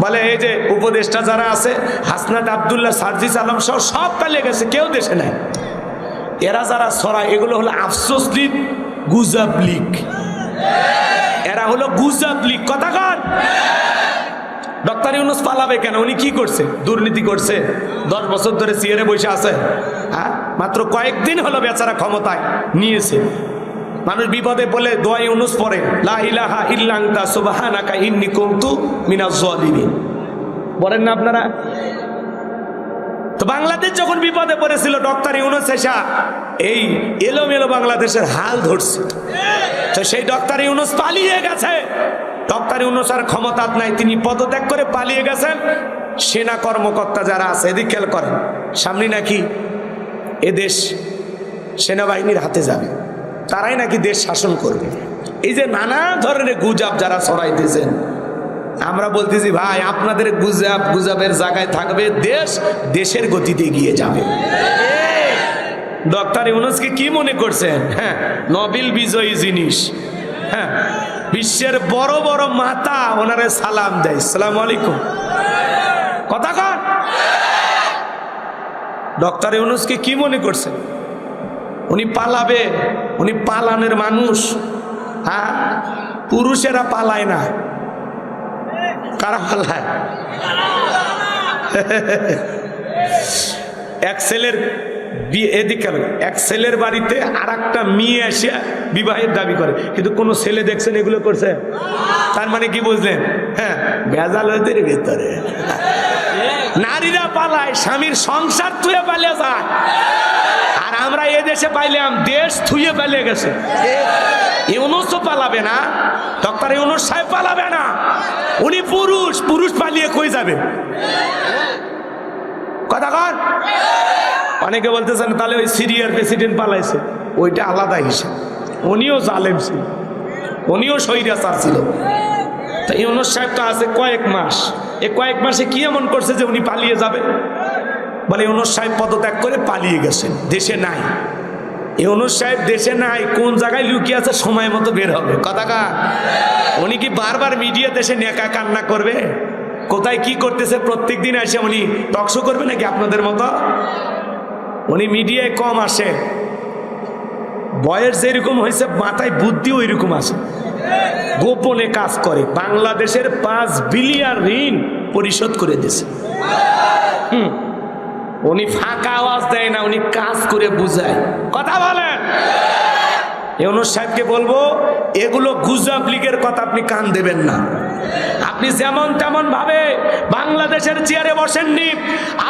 বলে এই যে উপদেষ্টা যারা আছে, হাসনাত আব্দুল্লাহ, সার্জিস আলম সহ সব পালিয়ে গেছে, কেউ দেশে নাই। এরা যারা ছড়ায় এগুলো হলো আফসোস লীগ, গুজব লীগ, এরা হলো গুজব লীগ। কথা কন। ডক্টর ইউনুস পালাবে কেন? উনি কি করছে? দুর্নীতি করছে, 10 বছর ধরে চেয়ারে বসে আছে। হ্যাঁ, মাত্র কয়েকদিন হলো বেচারা ক্ষমতায় নিয়েছে। মানুষ বিপদে বলে দোয়া ইউনুস পড়ে, লা ইলাহা ইল্লা আনতা সুবহানাকা ইন্নী কুনতু মিনাজ জালিমিন, বলেন না আপনারা? তো বাংলাদেশ যখন বিপদে পড়েছিল, ডক্টর ইউনুস এসা এই এলোমেলো বাংলাদেশের হাল ধরছে। তো সেই ডক্টর ইউনূস পালিয়ে গেছে। ডক্টর ইউনূস আর ক্ষমতা নাই, তিনি পদত্যাগ করে পালিয়ে গেছেন। সেনা কর্মকর্তা যারা আছে এদিক খেয়াল করেন, সামনে নাকি এদেশ সেনাবাহিনীর হাতে যাবে, তারাই নাকি দেশ শাসন করবে। এই যে নানা ধরনের গুজব যারা ছড়াইতেছেন, আমরা বলতেছি ভাই আপনাদের গুজবের জায়গায় থাকবে দেশ, দেশের গতিতে এগিয়ে যাবে। ডক্টর ইউনূসকে কি মনে করছেন? হ্যাঁ, নোবেল বিজয়ী জিনিস। হ্যাঁ, বিশ্বের বড় বড় মাতা ওনারে সালাম দেয়, আসসালামু আলাইকুম। কথা কন, ডক্টর ইউনূসকে কি মনে করছেন? উনি পালাবে? উনি পালানের মানুষ। হ্যাঁ, পুরুষেরা পালায় না, কারা পালায়? এক ছেলের বিয়ে, এদিকে এক ছেলের বাড়িতে আর একটা মেয়ে এসে বিবাহের দাবি করে, কিন্তু কোনো ছেলে দেখছেন এগুলো করছে? তার মানে কি বুঝলেন? হ্যাঁ, ভেজাল হইতে ভেতরে নারীরা পালায়, স্বামীর সংসার থুয়ে পালিয়ে যায়। আর আমরা এ দেশে পাইলাম দেশ থুয়ে পালিয়ে গেছে। ইউনূসও পালাবে না, ডক্টর ইউনূস সাহেব পালাবে না। উনি পুরুষ, পুরুষ পালিয়ে কই যাবে? কথা কর। অনেকে বলতেছেন তাহলে ওই সিরিয়ার প্রেসিডেন্ট পালাইছে, ওইটা আলাদা হিসাব। উনিও জালেম ছিল, উনিও স্বৈরাচার ছিল। তো ইউনূস সাহেব তো আছে কয়েক মাস, এই কয়েক মাসে কি এমন করছে যে উনি পালিয়ে যাবে? বলে ইউনূস সাহেব পদত্যাগ করে পালিয়ে গেছেন, দেশে নাই। ইউনূস সাহেব দেশে নাই, কোন জায়গায় লুকিয়ে আছে, সময় মতো বের হবে। কথা কা, উনি কি বারবার মিডিয়া দেশে নেকা কান্না করবে? কোথায় কি করতেছে প্রত্যেক দিন এসে উনি টকশো করবে নাকি আপনাদের মতো? উনি মিডিয়ায় কম আসে, বয়স যেরকম হয়েছে মাথায় বুদ্ধিও এরকম আছে। গোপনে কাজ করে, বাংলাদেশের 5 বিলিয়ন ঋণ পরিশোধ করে দিয়েছে। উনি ফাঁকা আওয়াজ দেয় না, উনি কাজ করে বুঝায়। কথা বলেন। ইউনূস সাহেবকে বলবো এগুলো গুজব লীগের কথা আপনি কান দেবেন না। আপনি যেমন তেমন ভাবে বাংলাদেশের চেয়ারে বসেননি,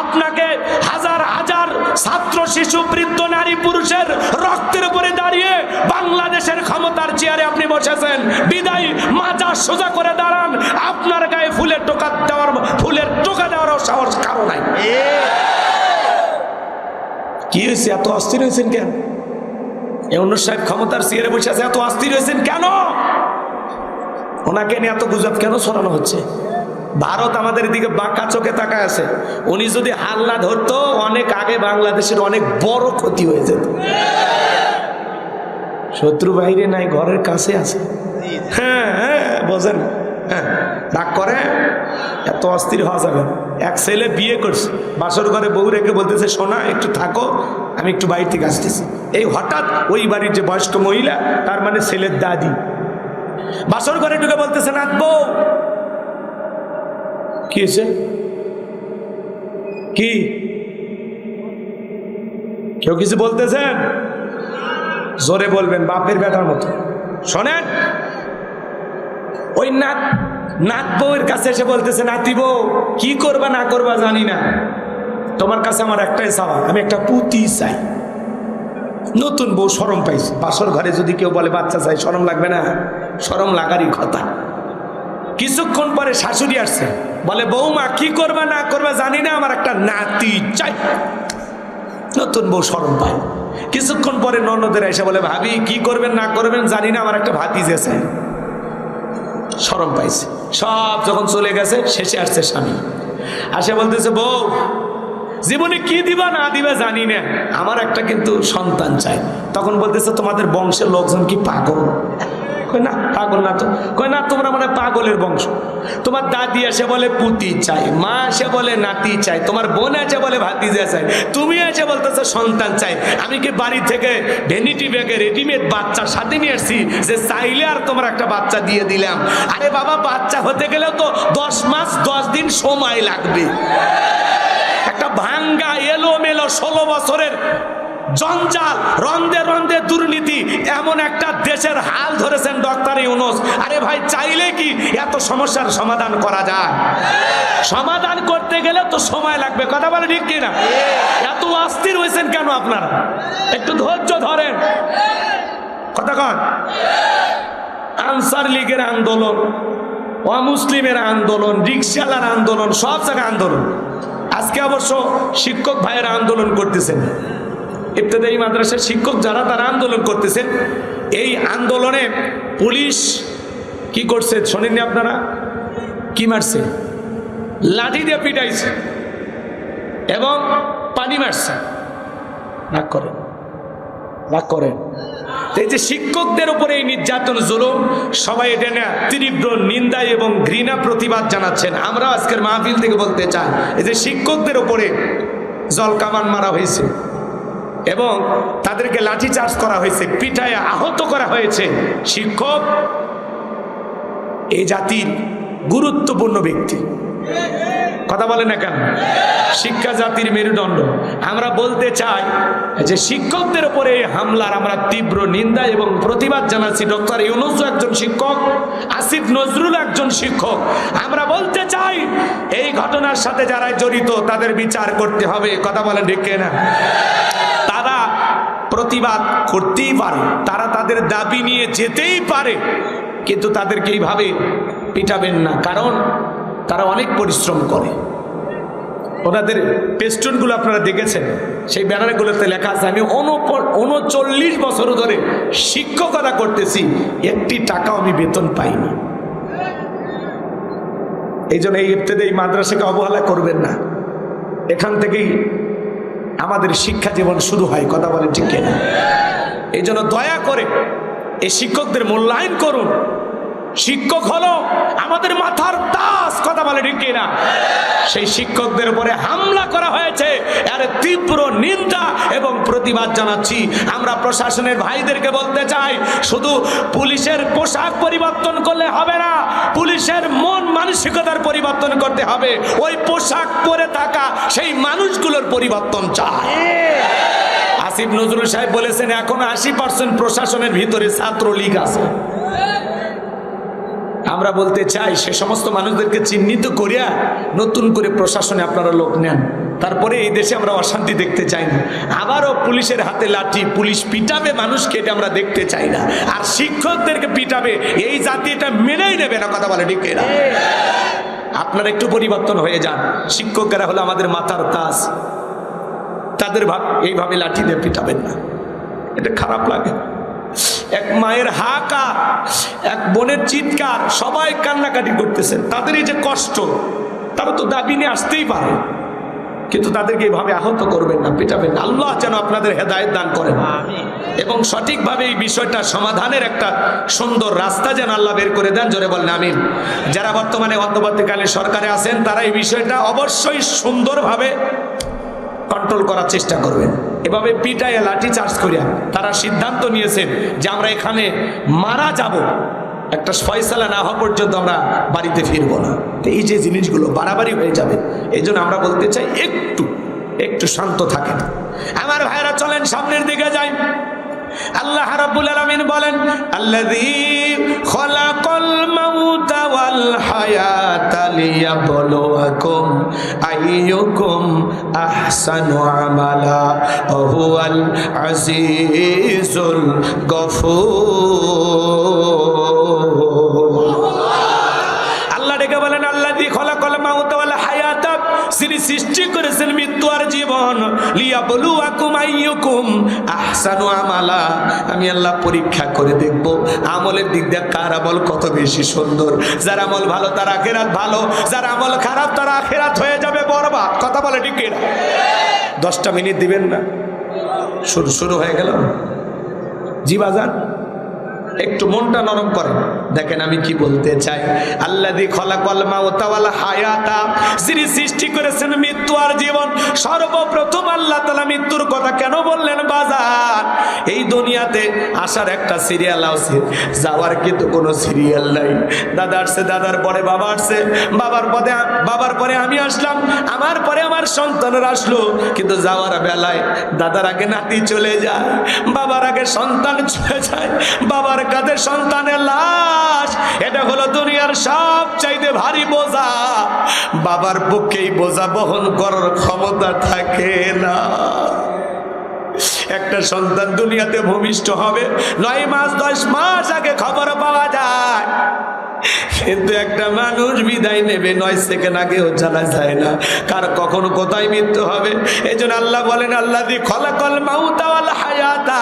আপনাকে হাজার হাজার ছাত্র, শিশু, বৃদ্ধ, নারী, পুরুষের রক্তের উপরে দাঁড়িয়ে বাংলাদেশের ক্ষমতার চেয়ারে আপনি বসেছেন। বিদায় মাথা সোজা করে দাঁড়ান, আপনার গায়ে ফুলের টোকা দেওয়ার সাহস কারো নাই। কি হয়েছে? এত অস্থির হয়েছেন কেন? ইউনূস সাহেব ক্ষমতার চেয়ারে বসে আছে, এত অস্থির হয়েছেন কেন? ওনাকে নিয়ে এত গুজব কেন ছড়ানো হচ্ছে? ভারত আমাদের দিকে বাঁকা চোখে তাকায় আছে। উনি যদি হাল না ধরতো অনেক আগে বাংলাদেশের অনেক বড় ক্ষতি হয়ে যেত। শত্রু বাইরে নাই, ঘরের কাছে আছে। হ্যাঁ হ্যাঁ, বোঝেন? হ্যাঁ, রাগ করে এত অস্থির হওয়া যাবে। এক ছেলে বিয়ে করছে, বাসর ঘরে বউ রেখে বলতেছে সোনা একটু থাকো, আমি একটু বাড়ি থেকে আসতেছি। এই হঠাৎ ওই বাড়ির যে বয়স্ক মহিলা, তার মানে ছেলের দাদি, বাসর ঘরে ঢুকে বলতেছে নাচবো। কি হয়েছে? কি কেউ কিছু বলতেছেন? জোরে বলবেন, বাপের বেটার মতো। শোনেন, ওই নাত বউয়ের কাছে এসে বলতেছে নাতি বউ কি করবা না করবা জানি না, তোমার কাছে আমার একটাই চাওয়া, আমি একটা পুতি চাই। নতুন বউ শরম পাইছে, বাসর ঘরে যদি কেউ বলে বাচ্চা চাই, শরম লাগবে না? শরম লাগারই কথা। কিছুক্ষণ পরে শাশুড়ি আসছে, বলে বৌমা কি করবা না করবা জানি না, আমার একটা নাতি চাই। নতুন বউ শরম পায়। কিছুক্ষণ পরে ননদের এসে বলে ভাবি কি করবেন না করবেন জানি না, আমার একটা ভাতিজা চাই। শরম পাইছে। সব যখন চলে গেছে, শেষে আসছে স্বামী, আসে বলতেছে বউ জীবনে কি দিবা না দিবা জানি না, আমার একটা কিন্তু সন্তান চাই। তখন বলতেছে তোমাদের বংশের লোকজন কি পাগল? কই না পাগল না তো। কই না, তোমরা মানে পাগলের বংশ। তোমার দাদি এসে বলে পুতি চাই, মা এসে বলে নাতি চাই, তোমার বোন এসে বলে ভাতিজা চাই, তুমি এসে বলতেছো সন্তান চাই। আমি কি বাড়ি থেকে ভ্যানিটি ব্যাগে রেডিমেড বাচ্চা সাথে নিয়ে আসছি যে চাইলে আর তোমার একটা বাচ্চা দিয়ে দিলাম? আরে বাবা, বাচ্চা হতে গেলেও তো 10 মাস 10 দিন সময় লাগবে। একটা ভাঙ্গা এলোমেলো 16 বছরের জঞ্জাল, রন্দে রন্দে দুর্নীতি, এমন একটা দেশের হাল ধরেছেন ডক্টর ইউনূস। আরে ভাই, চাইলে কি এত সমস্যার সমাধান করা যায়? সমাধান করতে গেলে তো সময় লাগবে, কথা বলে ঠিক কিনা? এত অস্থির হয়েছেন কেন আপনারা? একটু ধৈর্য ধরেন, কথা কন। আনসার লীগের আন্দোলন, অমুসলিমের আন্দোলন, রিকশালার আন্দোলন, সব জায়গায় আন্দোলন। আজকে অবশ্য শিক্ষক ভাইয়েরা আন্দোলন করতেছেন, ইবতেদায়ী মাদ্রাসার শিক্ষক যারা, তারা আন্দোলন করতেছেন। এই আন্দোলনে পুলিশ কি করছে শোনেননি আপনারা? কি মারছে? লাঠি দিয়ে পিটাইছে এবং পানি মারছে। রাগ করেন, রাগ করেন। এই যে শিক্ষকদের উপরে এই নির্যাতন, জুলুম, সবাই এটা না তীব্র নিন্দা এবং ঘৃণা প্রতিবাদ জানাচ্ছেন। আমরা আজকের মাহফিল থেকে বলতে চাই, এই যে শিক্ষকদের উপরে জলকামান মারা হয়েছে এবং তাদেরকে লাঠি চার্জ করা হয়েছে, পিটায় আহত করা হয়েছে। শিক্ষক এই জাতির গুরুত্বপূর্ণ ব্যক্তি, কথা বলে না কেন? শিক্ষা জাতির মেরুদণ্ড। আমরা বলতে চাই যে শিক্ষকদের উপরে হামলার আমরা তীব্র নিন্দা এবং প্রতিবাদ জানাচ্ছি। ডক্টর ইউনূস একজন শিক্ষক, আসিফ নজরুল একজন শিক্ষক। আমরা বলতে চাই এই ঘটনার সাথে যারা জড়িত তাদের বিচার করতে হবে, কথা বলেন ঠিক না? তারা প্রতিবাদ করতেই পারে, তারা তাদের দাবি নিয়ে যেতেই পারে, কিন্তু তাদেরকে এইভাবে পিটাবেন না, কারণ তারা অনেক পরিশ্রম করে। ওনাদের পেস্টনগুলো আপনারা দেখেছেন, সেই ব্যানারগুলোতে লেখা আছে, আমি 39 বছর ধরে শিক্ষকতা করতেছি, একটি টাকাও আমি বেতন পাইনি। এই জন্য এই ইবতেদায়ী মাদ্রাসাকে অবহেলা করবেন না। এখান থেকেই আমাদের শিক্ষা জীবন শুরু হয়, কথা বলে ঠিক কিনা? এই জন্য দয়া করে এই শিক্ষকদের মূল্যায়ন করুন। শিক্ষক হলো আমাদের মাথার তাজ, কথা বলে ঠিক কিনা? সেই শিক্ষকদের উপরে হামলা করা হয়েছে, এর তীব্র নিন্দা এবং প্রতিবাদ জানাচ্ছি। আমরা প্রশাসনের ভাইদেরকে বলতে চাই, শুধু পুলিশের পোশাক পরিবর্তন করলে হবে না, পুলিশের মন মানসিকতার পরিবর্তন করতে হবে। ওই পোশাক পরে থাকা সেই মানুষগুলোর পরিবর্তন চায়। আসিফ নজরুল সাহেব বলেছেন, এখন 80% প্রশাসনের ভিতরে ছাত্রলীগ আছে। আমরা বলতে চাই, সে সমস্ত মানুষদেরকে চিহ্নিত করিয়া নতুন করে প্রশাসনে আপনারা লোক নেন। তারপরে এই দেশে আমরা অশান্তি দেখতে চাই না। আবারও পুলিশের হাতে লাঠি, পুলিশ পিটাবে মানুষকে, এটা আমরা দেখতে চাই না। আর শিক্ষকদেরকে পিটাবে, এই জাতি এটা মেনেই নেবে না, কথা বলে ঠিক না? আপনারা একটু পরিবর্তন হয়ে যান। শিক্ষকেরা হলো আমাদের মাথার তাজ, তাদের এইভাবে লাঠি দিয়ে পিটাবেন না, এটা খারাপ লাগে। এক মায়ের হাহাকার, এক বোনের চিৎকার, সবাই কান্নাকাটি করতেছেন। তাদের এই যে কষ্ট, তারা তো দাবি নিয়ে আসতেই পারে, কিন্তু তাদেরকে এইভাবে আহত করবেন না, পিটাবেন না। আল্লাহ যেন আপনাদের হেদায়েত দান করেন এবং সঠিকভাবে এই বিষয়টা সমাধানের একটা সুন্দর রাস্তা যেন আল্লাহ বের করে দেন। জোরে বলেন আমিন। যারা বর্তমানে অন্তর্বর্তীকালীন সরকারে আছেন, তারা এই বিষয়টা অবশ্যই সুন্দরভাবে কন্ট্রোল করার চেষ্টা করবেন। এভাবে পিটায় লাঠি চার্জ করিয়া তারা সিদ্ধান্ত নিয়েছেন যে আমরা এখানে মারা যাব, একটা ফয়সালা না হওয়া পর্যন্ত আমরা বাড়িতে ফিরবো না। তো এই যে জিনিসগুলো বাড়াবাড়ি হয়ে যাবে, এই জন্য আমরা বলতে চাই একটু শান্ত থাকেন। আমার ভাইরা চলেন সামনের দিকে যাই। আল্লাহ রাব্বুল আলামিন বলেন, আল্লাযী খালাকাল মাউতা ওয়াল হায়াতা লিয়াবলুয়াকুম আইয়ুকুম আহসানু আমালা ওয়া হুয়াল আজিজুল গফুর। আল্লাহ ডেকে বলেন, আল্লাযী খালাকাল মাউতা ওয়াল হায়াতা, যিনি সৃষ্টি করেছেন মৃত্যু আর জীবন, লিয়াবলুয়াকুম আইয়ুকুম আহসানু আমালা, আমি আল্লাহ পরীক্ষা করে দেখব আমলের দিক দিয়ে কার আমল কত বেশি সুন্দর। যার আমল ভালো তার আখিরাত ভালো, যার আমল খারাপ তার আখিরাত হয়ে যাবে বরবাদ, কথা বলে ঠিক কিনা? 10টা মিনিট দিবেন না, শুরু হয়ে গেল। জি বাজান, একটু মনটা নরম করেন, দেখেন আমি কি বলতে চাই, আল্লাযী খলাকাল মাউতা ওয়াল হায়াতা, যিনি সৃষ্টি করেছেন মৃত্যু আর জীবন। সর্বপ্রথম আল্লাহ তাআলা মৃত্যুর কথা কেন বললেন বাজার? এই দুনিয়াতে আসার একটা সিরিয়াল আছে, যাওয়ার কিন্তু কোনো সিরিয়াল নাই। দাদা আসছে, দাদার পরে বাবা আসছে, বাবার পরে আমি আসলাম, আমার পরে আমার সন্তানরা আসলো। কিন্তু যাওয়ার বেলায় দাদার আগে নাতি চলে যায়, বাবার আগে সন্তান চলে যায়, বাবার কাঁধে সন্তানের লাশ। এটা হলো দুনিয়ার সবচাইতে ভারী বোঝা। বাবার পক্ষেই বোঝা বহন করার ক্ষমতা থাকে না। একটা সন্তান দুনিয়াতে ভূমিষ্ঠ হবে 9 মাস 10 মাস আগে খবর পাওয়া যায়, কিন্তু একটা মানুষ বিদায় নেবে 9 সেকেন্ড আগেও জানা যায় না কার কখন কোথায় মৃত্যু হবে। এই জন্য আল্লাহ বলেন আল্লাযী খলাকাল মাউতা ওয়াল হায়াতা,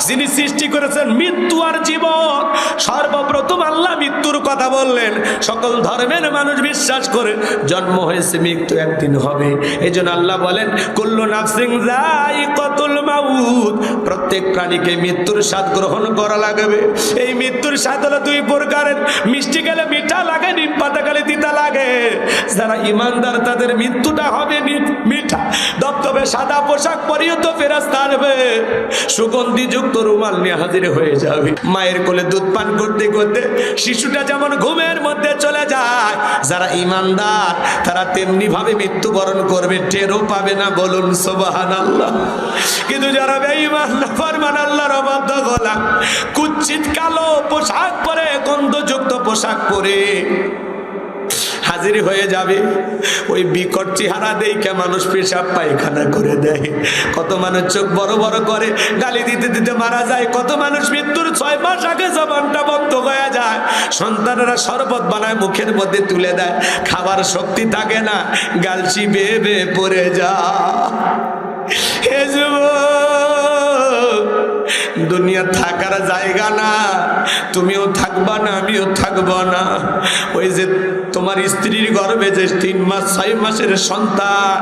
যিনি সৃষ্টি করেছেন মৃত্যু আর জীবন। সর্বপ্রথম আল্লাহ মৃত্যুর কথা বললেন। সকল ধর্মের মানুষ বিশ্বাস করে জন্ম হয়েছে, মৃত্যু একদিন হবে। এই জন্য আল্লাহ বলেন কুল্লু নাফসিন যায়িকাতুল মাউত, প্রত্যেক প্রাণীকে মৃত্যুর স্বাদ গ্রহণ করা লাগবে। এই মৃত্যুর স্বাদ হলো 2 প্রকারের, মিষ্টি গেলে মিঠা লাগে, নিম পাতা গেলে তিতা লাগে। যারা ইমানদার তাদের মৃত্যুটা হবে মিঠা। দবদবে সাদা পোশাক পরিয়ে তো ফেরেশতা আসবে, সুগন্ধি যুক্ত রুমাল নিয়ে হাজির হয়ে যাবে। মায়ের কোলে দুধ পান করতে করতে শিশুটা যেমন ঘুমের মধ্যে চলে যায়, যারা ইমানদার তারা তেমনি ভাবে মৃত্যুবরণ করবে, টেরও পাবে না। বলুন সুবহানাল্লাহ। কিন্তু যারা বেঈমান নাফরমান আল্লাহর অবাধ্য গোলাম, কুচ্ছিত কালো পোশাক পরে, গন্ধযুক্ত পোশাক পরে হাজির হয়ে যাবে, ওই বিকট চেহারা দেখে মানুষ পেশাব পায়খানা করে দেয়। কত মানুষ চোখ বড় বড় করে গালি দিতে দিতে মারা যায়। কত মানুষ মৃত্যুর 6 মাস আগে জবানটা বন্ধ হয়ে যায়। সন্তানেরা শরবত বানায় মুখের মধ্যে তুলে দেয়, খাবার শক্তি থাকে না, গাল চিবে বেয়ে পড়ে যায়। হে যুবক, দুনিয়া থাকার জায়গা না, তুমিও থাকবা না, আমিও থাকবো না। ওই যে তোমার স্ত্রীর গর্ভে যে 3 মাস 6 মাসের সন্তান,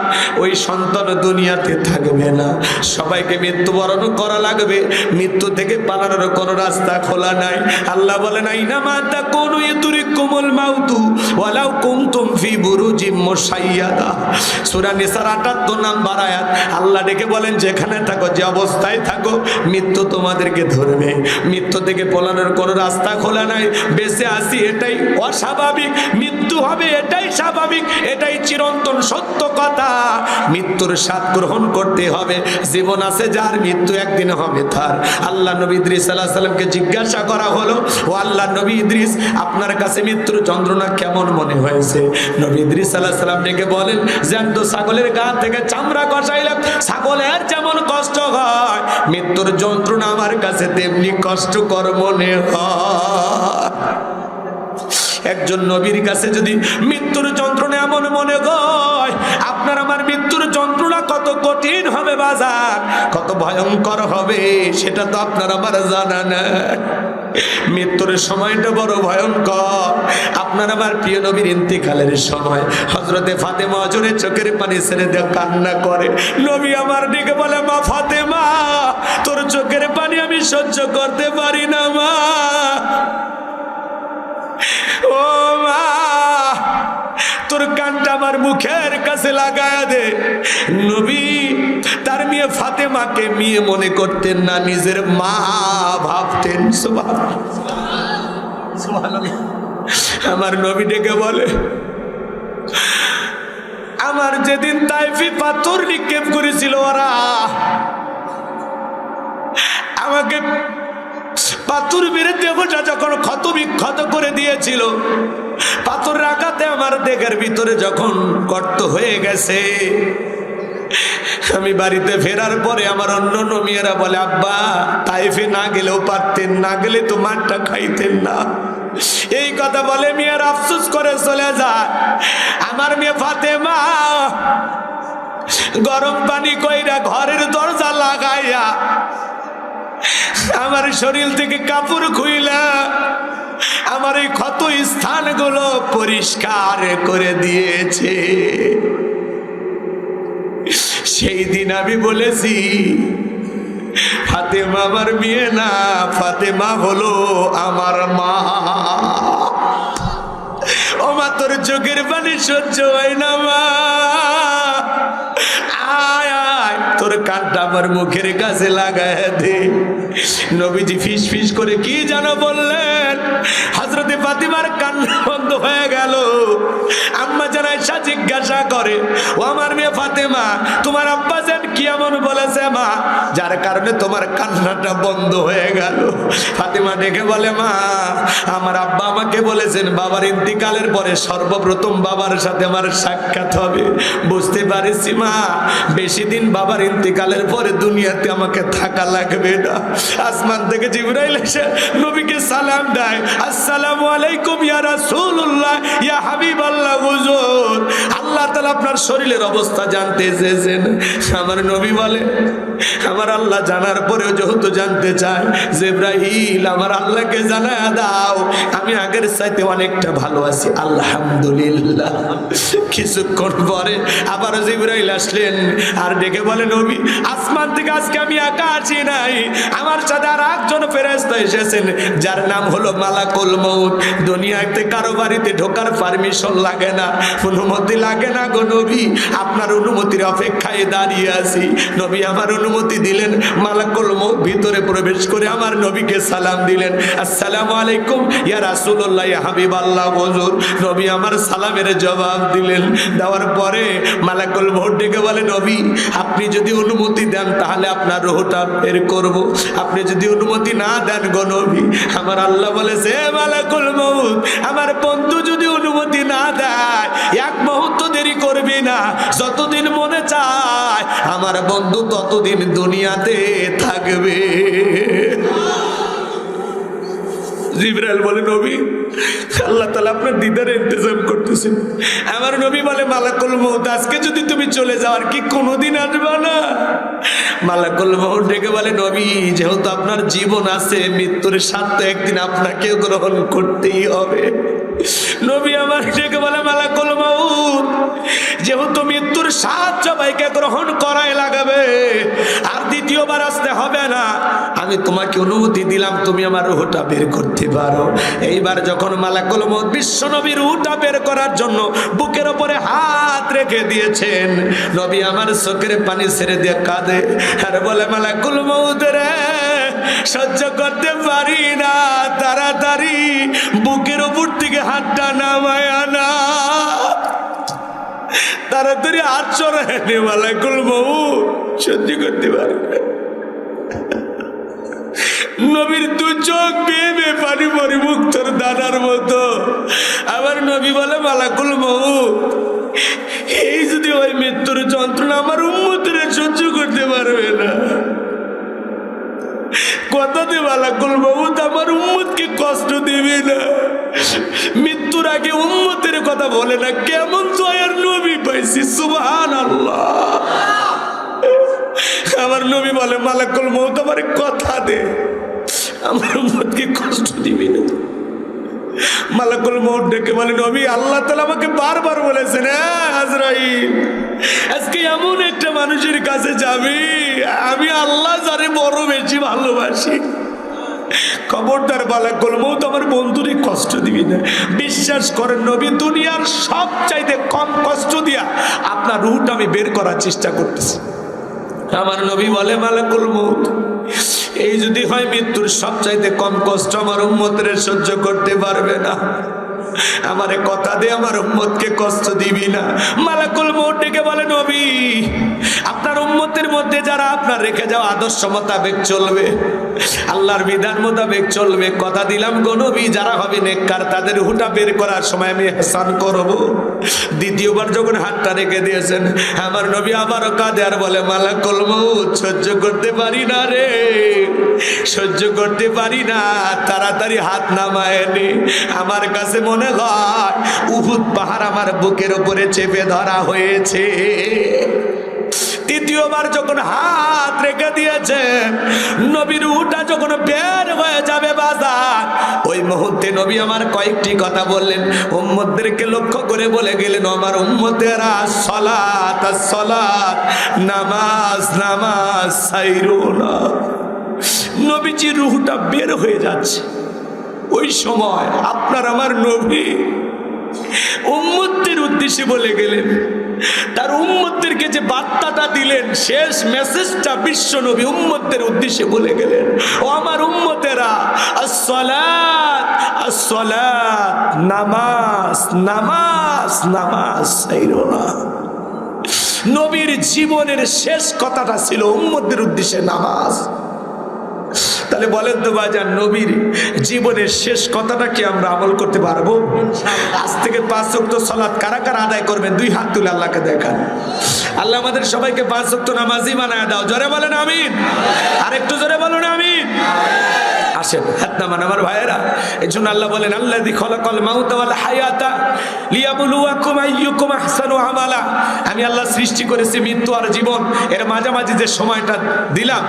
ওই সন্তান দুনিয়াতে থাকবে না। সবাইকে মৃত্যুবরণ করা লাগবে, মৃত্যু থেকে পালানোর কোনো রাস্তা খোলা নাই। আল্লাহ বলেন আইনামা তাকুনু ইউদরিকুমুল মাউতু ওয়ালাউ কুনতুম ফি বুরুজিম মুশাইয়াদা। সূরা নিসার 78 নম্বর আয়াত। আল্লাহ ডেকে বলেন যেখানে থাকো, যে অবস্থায় থাকো, মৃত্যু তোমাদেরকে ধরবে। মৃত্যু থেকে পলানোর কোনো রাস্তা খোলা নাই। বেঁচে আসি এটাই অস্বাভাবিক, মৃত্যু হবে এটাই স্বাভাবিক, এটাই চিরন্তন সত্য কথা। মৃত্যুর স্বাদ গ্রহণ করতে হবে। জীবন আছে যার, মৃত্যু একদিন হবে তার। আল্লাহ নবী ইদ্রিস আলাইহিস সালামকে জিজ্ঞাসা করা হলো, ও আল্লাহ নবী ইদ্রিস, আপনার কাছে মৃত্যুর যন্ত্রণা কেমন মনে হয়েছে? নবী ইদ্রিস আলাইহিস সালাম ডেকে বলেন, জ্যান্ত ছাগলের গা থেকে চামড়া কষাইলে ছাগলের যেমন কষ্ট হয়, মৃত্যুর যন্ত্রণা আমার কাছে তেমনি কষ্টকর মনে হয়। একজন নবীর কাছে যদি মৃত্যুর যন্ত্রণা এমন মনে হয়, আপনার আমার মৃত্যুর যন্ত্রণা কত কঠিন হবে বাজার, কত ভয়ঙ্কর হবে, সেটা তো আপনার আমার জানা না। মৃত্যুর সময়টা বড় ভয়ঙ্কর। আপনার আমার প্রিয় নবীর ইন্তেকালের সময় হযরতে ফাতেমা হযরতের চোখের পানি ছেড়ে দিয়ে কান্না করে। নবী আমার দিকে বলে, মা ফাতেমা, তোর চোখের পানি আমি সহ্য করতে পারি না মা। ও মা, তোর কানটা আমার মুখের কাছে লাগায়া দে। নবী তার মেয়ে ফাতেমাকে মেয়ে মনে করতেন না, নিজের মা ভাবতেন। সুবহানাল্লাহ। আমার নবী ডেকে বলে, আমার যেদিন তাইফে পাথর নিক্ষেপ করেছিল ওরা, আমাকে পাথর মেরে দেহটা যখন ক্ষত বিক্ষত করে দিয়েছিল, পাথর রাখাতে আমার দেহের ভিতরে যখন গর্ত হয়ে গেছে, আমি বাড়িতে ফেরার পরে আমার অন্য মেয়েরা বলে, আব্বা তাইফে না গেলেও পারতেন, না গেলে তো মারটা খাইতেন না। এই কথা বলে মেয়ের আফসোস করে চলে যায়। আমার মেয়ে ফাতেমা গরম পানি কইরা ঘরের দরজা লাগাইয়া আমার শরীর থেকে কাপড় খুইলা আমার এই ক্ষত স্থানগুলো পরিষ্কার করে দিয়েছে। সেই দিন আমি বলেছি, ফাতেমা আমার মেয়ে না, ফাতেমা হলো আমার মা। ও মা, তোর চোখের পানি সহ্য হয় না মা, আয় আয় তোর কানটা আমার মুখের কাছে লাগায় দে। নবীজি ফিস ফিস করে কি যেন বললেন, হযরতে ফাতিমার কান্না বন্ধ হয়ে গেল। আম্মা জান আয়েশা জিজ্ঞাসা করে, ও আমার মেয়ে ফাতেমা, তোমার আব্বা জান কি এমন বলেছে মা যার কারণে তোমার কান্নাটা বন্ধ হয়ে গেল? ফাতেমা ডেকে বলে, মা আমার আব্বা আমাকে বলেছেন বাবার ইন্তিকালের পরে সর্বপ্রথম বাবার সাথে আমার সাক্ষাৎ হবে। বুঝতে পারিছি মা, বেশি দিন বাবার ইন্তিকালের পরে দুনিয়াতে আমাকে থাকা লাগবে না। আসমান থেকে জিবরাইল এসে নবীকে সালাম দেয়, আসসালামু আলাইকুম ইয়া রাসূলুল্লাহ ইয়া হাবিবাল্লাহ। হুজুর, আল্লাহ তাআলা আপনার শরীরের অবস্থা জানতে চেয়েছেন। আমার নবী বলে, আমার আল্লাহ জানার পরেও যেহেতু জানতে চায়, জিবরাইল আমার আল্লাহকে জানায় দাও আমি আগের চাইতে অনেকটা ভালো আছি, আলহামদুলিল্লাহ। কিছুক্ষণ পরে আবার জিবরাইল আসলেন আর ডেকে বলে, নবী আসমান থেকে আজকে আমি একা আসি নাই, আমার সাথে আর একজন ফেরেশতা এসেছেন যার নাম হলো মালাকুল মউত। দুনিয়াতে কারো বাড়িতে ঢোকার পারমিশন লাগে না, অনুমতি লাগে না গো নবী, আপনার অনুমতির অপেক্ষায় দাঁড়িয়ে আছি। নবী আমার অনুমতি দিলেন, মালাকুল মউত ভিতরে প্রবেশ করে আমার নবীকে সালাম দিলেন, আসসালামু আলাইকুম ইয়া রাসূলুল্লাহ ইয়া হাবিবাল্লাহ। হুজুর, নবী আমার সালামের জবাব দিলেন। দেওয়ার পরে মালাকুল মউত ডেকে বলে, নবী আপনি যদি অনুমতি দেন তাহলে আপনার রূহটা বের করব, আপনি যদি অনুমতি না দেন গো নবী, আমার আল্লাহ বলেছে মালাকুল মউত আমার বন্ধু যদি অনুমতি না দেয় এক মুহূর্ত দেরি করবে না, যতদিন মনে চায় আমার বন্ধু ততদিন দুনিয়াতে থাকবে। জিবরাইল বলে, নবী আল্লাহ তাআলা আপনার দিদারে ইন্তজাম করতেছেন। আমার নবী বলে, মালাকুল মউত আজকে যদি তুমি চলে যাও আর কি কোনোদিন আসবে না? মালাকুল মউত ডেকে বলে, নবী যেহেতু আপনার জীবন আছে, মৃত্যুর স্বাদ তো একদিন আপনাকেও গ্রহণ করতেই হবে। নবী আমার ডেকে বলে, মালাকুল মউত যেহেতু মৃত্যুর স্বাদ সবাইকে গ্রহণ করাই লাগবে আর দ্বিতীয়বার আসতে হবে না, আমি তোমাকে অনুমতি দিলাম তুমি আমার রূহটা বের করতে পারো। এইবার যখন মালাকুল মউত বিশ্ব নবীর রূহটা বের করার জন্য বুকের উপরে হাত রেখে দিয়েছেন, নবী আমার চোখের পানি ছেড়ে দিয়ে কাঁদে আর বলে, মালাকুল মউত রে সহ্য করতে পারি না, তাড়াতাড়ি বুকের উপর থেকে হাতটা নামায় আনা, তাড়াতাড়ি হাত সরায় নে। মালাকুল মউত সহ্য করতে পারে না। নবীর দু চোখ বেয়ে বেয়ে পানি পরে মুক্তর দানার মতো। আবার নবী বলে, মালাকুল মউত এই যদি ওই মৃত্যুর যন্ত্রণা আমার উম্মতরা সহ্য করতে পারবে না, কথাতে মালাকুল মউত আমার উম্মতকে কষ্ট দিবে না, মৃত্যুর আগে উম্মতের কথা বলে না, কেমন দয়ার নবী পাইছি, সুবহানাল্লাহ। আমার নবী বলে, মালাকুল মউত আমার কথা দে আমার উম্মতকে কষ্ট দিবি না। মালাকুল মউত ডেকে বলে, নবী আল্লাহ তাআলা আমাকে বারবার বলেছেন, আজরাইল আজকে এমন একটা মানুষের কাছে যাবি আমি আল্লাহ যারে বড় বেশি ভালোবাসি, খবরদার মালাকুল মউত আমার বন্ধুরে কষ্ট দিবি না। বিশ্বাস করেন নবী দুনিয়ার সব চাইতে কম কষ্ট দিয়া আপনার রূহটা আমি বের করার চেষ্টা করতেছি। আমার নবী বলে, মালাকুল মউত এই যদি হয় মৃত্যুর সবচাইতে কম কষ্ট আমার উম্মতের সহ্য করতে পারবে না, আমারে কথা দে আমার উম্মতকে কষ্ট দিবি না। মালাকুল মউত ডেকে বলে, নবী আপনার উম্মতের মধ্যে যারা আপনার রেখে যাওয়া আদর্শ মোতাবেক চলবে, আল্লাহর বিধান মোতাবেক চলবে, কথা দিলাম গো নবী যারা হবে নেককার তাদের রূহটা বের করার সময় আমি ইহসান করব। দ্বিতীয়বার যখন হাতটা রেখে দিয়েছেন আমার নবী আবারও কাঁদে আর বলে, মালাকুল মউত সহ্য করতে পারি না রে, সহ্য করতে পারি না, তাড়াতাড়ি হাত নামায় নে। আমার কাছে মনে হয় উহুদ পাহাড় আমার বুকের উপরে চেপে ধরা হয়েছে। তৃতীয়বার যখন হাত রেখে দিয়েছে, নবীর রূহটা যখন বের হয়ে যাবে বাজার, ওই মুহূর্তে নবী আমার কয়েকটি কথা বললেন, উম্মতদেরকে লক্ষ্য করে বলে গেলেন, আমার উম্মতেরা সালাত সালাত, নামাজ নামাজ সাইরুনা। নবীজির রূহটা বের হয়ে যাচ্ছে। ওই সময় আপনার আমার নবী উম্মতদের উদ্দেশ্যে বলে গেলেন, তার উম্মতদেরকে যে বার্তাটা দিলেন, শেষ মেসেজটা বিশ্ব নবী উম্মতদের উদ্দেশ্যে বলে গেলেন, ও আমার উম্মতেরা, আসসালাত আসসালাত, নামাজ নামাজ নামাজ সাইরুনা। নবীর জীবনের শেষ কথাটা ছিল উম্মতদের উদ্দেশ্যে নামাজ। তাহলে বলেন তো ভাইজান, নবীর জীবনের শেষ কথাটা কি আমরা আমল করতে পারবো? আজ থেকে 5 ওয়াক্ত সালাত কারা কারা আদায় করবেন? 2 হাত তুলে আল্লাহকে দেখান। আল্লাহ আমাদের সবাইকে 5 ওয়াক্ত নামাজি বানায় দাও। জোরে বলেন আমিন। আর একটু জোরে বলুন আমিন। আসেন, হাত নামান আমার ভাইয়েরা। এই জন্য আল্লাহ বলেন, আল্লাযী খালাকাল মাউতা ওয়াল হায়াতা লিয়াবলুয়াকুম আইয়ুকুম আহসানু আমালা। আমি আল্লাহ সৃষ্টি করেছি মৃত্যু আর জীবন, এর মাঝামাঝি যে সময়টা দিলাম,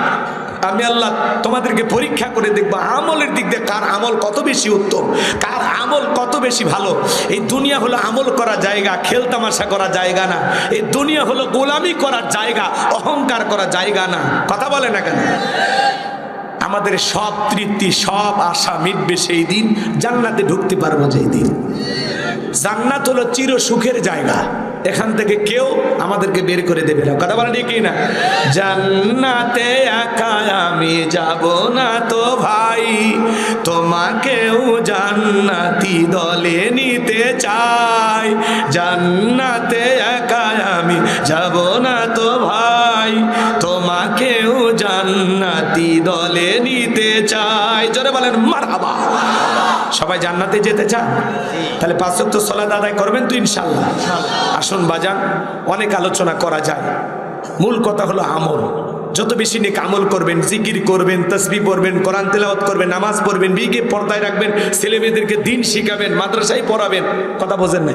আমি আল্লাহ তোমাদেরকে পরীক্ষা করে দেখবো আমলের দিক দিয়ে কার আমল কত বেশি উত্তম, কার আমল কত বেশি ভালো। এই দুনিয়া হলো আমল করার জায়গা, খেল তামাশা করার জায়গা না। এই দুনিয়া হলো গোলামি করার জায়গা, অহংকার করার জায়গা না। কথা বলে না কেন? আমাদের সব তৃপ্তি, সব আশা মিটবে সেই দিন, জান্নাতে ঢুকতে পারবো যেই দিন। জান্নাত হলো চির সুখের জায়গা, এখান থেকে কেউ আমাদেরকে বের করে দেবে না। কথা বলে ঠিক না? জান্নাতে একা আমি যাব না তো ভাই, তোমাকেও জান্নাতি দলে নিতে চাই। জান্নাতে একা আমি যাব না তো ভাই, তোমাকেও জান্নাতি দলে নিতে চাই। জোরে বলেন মারহাবা। সবাই জান্নাতে যেতে চান? তাহলে 5 ওয়াক্ত সালাত আদায় করবেন তো ইনশাআল্লাহ? আসুন বাজান, অনেক আলোচনা করা যায়, মূল কথা হলো আমল। যত বেশি নেক আমল করবেন, জিকির করবেন, তাসবিহ পড়বেন, কোরআন তেলাওয়াত করবেন, নামাজ পড়বেন, বিয়ে পর্দায় রাখবেন, ছেলে মেয়েদেরকে দিন শিখাবেন, মাদ্রাসায় পড়াবেন। কথা বোঝেন না?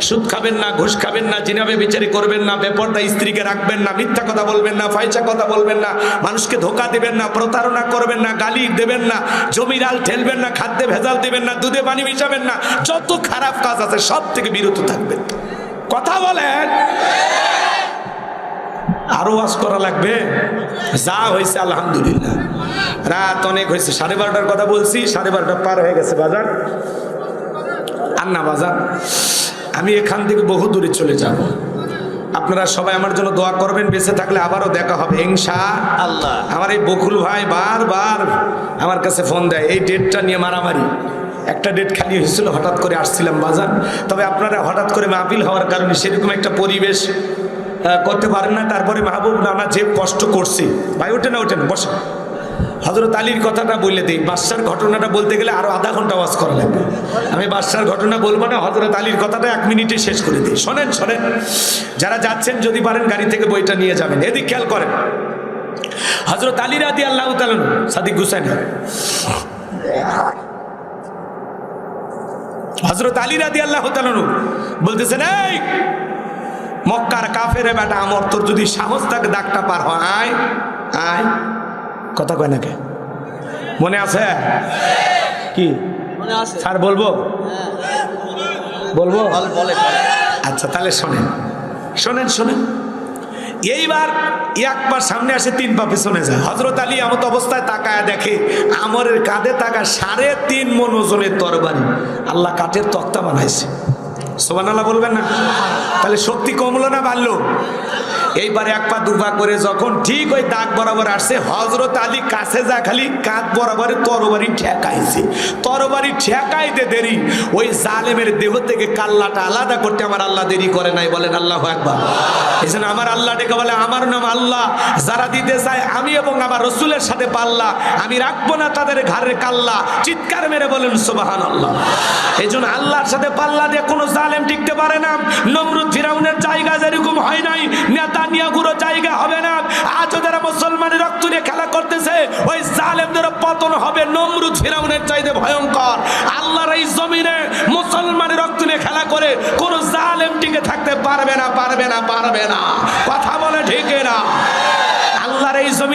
সুদ খাবেন না, ঘুষ খাবেন না, জিনা ব্যভিচারী করবেন না, বেপর্দায় স্ত্রীকে রাখবেন না, মিথ্যা কথা বলবেন না, ফাহিশা কথা বলবেন না, মানুষকে ধোঁকা দেবেন না, প্রতারণা করবেন না, গালি দেবেন না, জমির আল ঠেলবেন না, খাদ্যে ভেজাল দেবেন না, দুধে পানি মিশাবেন না, যত খারাপ কাজ আছে সব থেকে বিরত থাকবেন। কথা বলেন। আরো ওয়াজ করা লাগবে? যা হয়েছে আলহামদুলিল্লাহ, রাত অনেক হয়েছে। 12:30টার কথা বলছি, 12:30 পার হয়ে গেছে বাজার। আর না বাজার, আমি এখান থেকে বহু দূরে চলে যাব। আপনারা সবাই আমার জন্য দোয়া করবেন, বেঁচে থাকলে আবারও দেখা হবে ইনশাআল্লাহ। আমার এই বকুল ভাই বারবার আমার কাছে ফোন দেয়, এই ডেটটা নিয়ে মারামারি। একটা ডেট খালি হয়েছিল, হঠাৎ করে আসছিলাম বাজার। তবে আপনারা হঠাৎ করে মাহফিল হওয়ার কারণে সেরকম একটা পরিবেশ করতে পারেন না। তারপরে মাহবুব নানা যে কষ্ট করছে, ভাই ওঠে না বসে। হযরত আলীর কথাটা বলে দিই। বাদশার ঘটনাটা বলতে গেলে আরো আধা ঘন্টা ওয়াজ করা লাগবে। আমি বাদশার ঘটনা বলবো না, হযরত আলীর কথাটা 1 মিনিটে শেষ করে দিই। শোনেন, যারা যাচ্ছেন যদি পারেন গাড়ি থেকে বইটা নিয়ে যাবেন। এদিক খেয়াল করেন। হযরত আলী রাদিয়াল্লাহু তাআলা, সাদিক হুসাইন, হযরত আলী রাদিয়াল্লাহু তাআলা বলতেছেন, এই মক্কার কাফের বেটা আমর, তোর যদি সাহস থাকে দাগটা পার হয়, আয় আয়। কথা কয় নাকি? মনে আছে কি? স্যার বলবো? আচ্ছা তাহলে শোনেন। এইবার একবার সামনে আসে, 3 পা পিছনে যায়। হযরত আলী এমত অবস্থায় তাকায় দেখে আমরের কাঁধে থাকা 3.5 মণ ওজনের তরবারি আল্লাহ কাঠের তক্তা বানাইছে। সুবহানাল্লাহ বলবেন না? তাহলে শক্তি কমলো না বাড়লো? এইবার 1 পা 2 পা করে যখন ঠিক ওই দাগ বরাবর আসছে, হযরত আলী কাছে যা খালি কাঁধ বরাবর তরবারি ঠেকাইছে। তরবারি ঠেকাইতে দেরি, ওই জালেমের দেহ থেকে কাল্লাটা আলাদা করতে আমার আল্লাহ দেরি করে নাই। বলেন আল্লাহু আকবার। এজন্য আমার আল্লাহ ডেকে বলে, আমার নাম আল্লাহ, যারা দিতে চায় আমি এবং আমার রাসূলের সাথে পাল্লা, আমি রাখবো না তাদের ঘাড়ের কাল্লা। চিৎকার মেরে বলেন সুবহানাল্লাহ। এজন্য আল্লাহর সাথে পাল্লা দিয়ে কোনো জালেম টিকতে পারে না। নমরুদ ফিরাউনের জায়গা যেরকম হয় নাই, নেতানিয়াহুর জায়গা হবে না। আজ যারা মুসলমানের রক্ত নিয়ে খেলা করতেছে, ওই জালেমদের পতন হবে নমরুদ ফিরাউনের চাইতে ভয়ঙ্কর। আল্লাহর এই জমিনে মুসলমানের রক্ত নিয়ে খেলা করে কোন জালেম টিকে থাকতে পারবে না। কথা বলে ঠিক না? আল্লাহর এই জমিন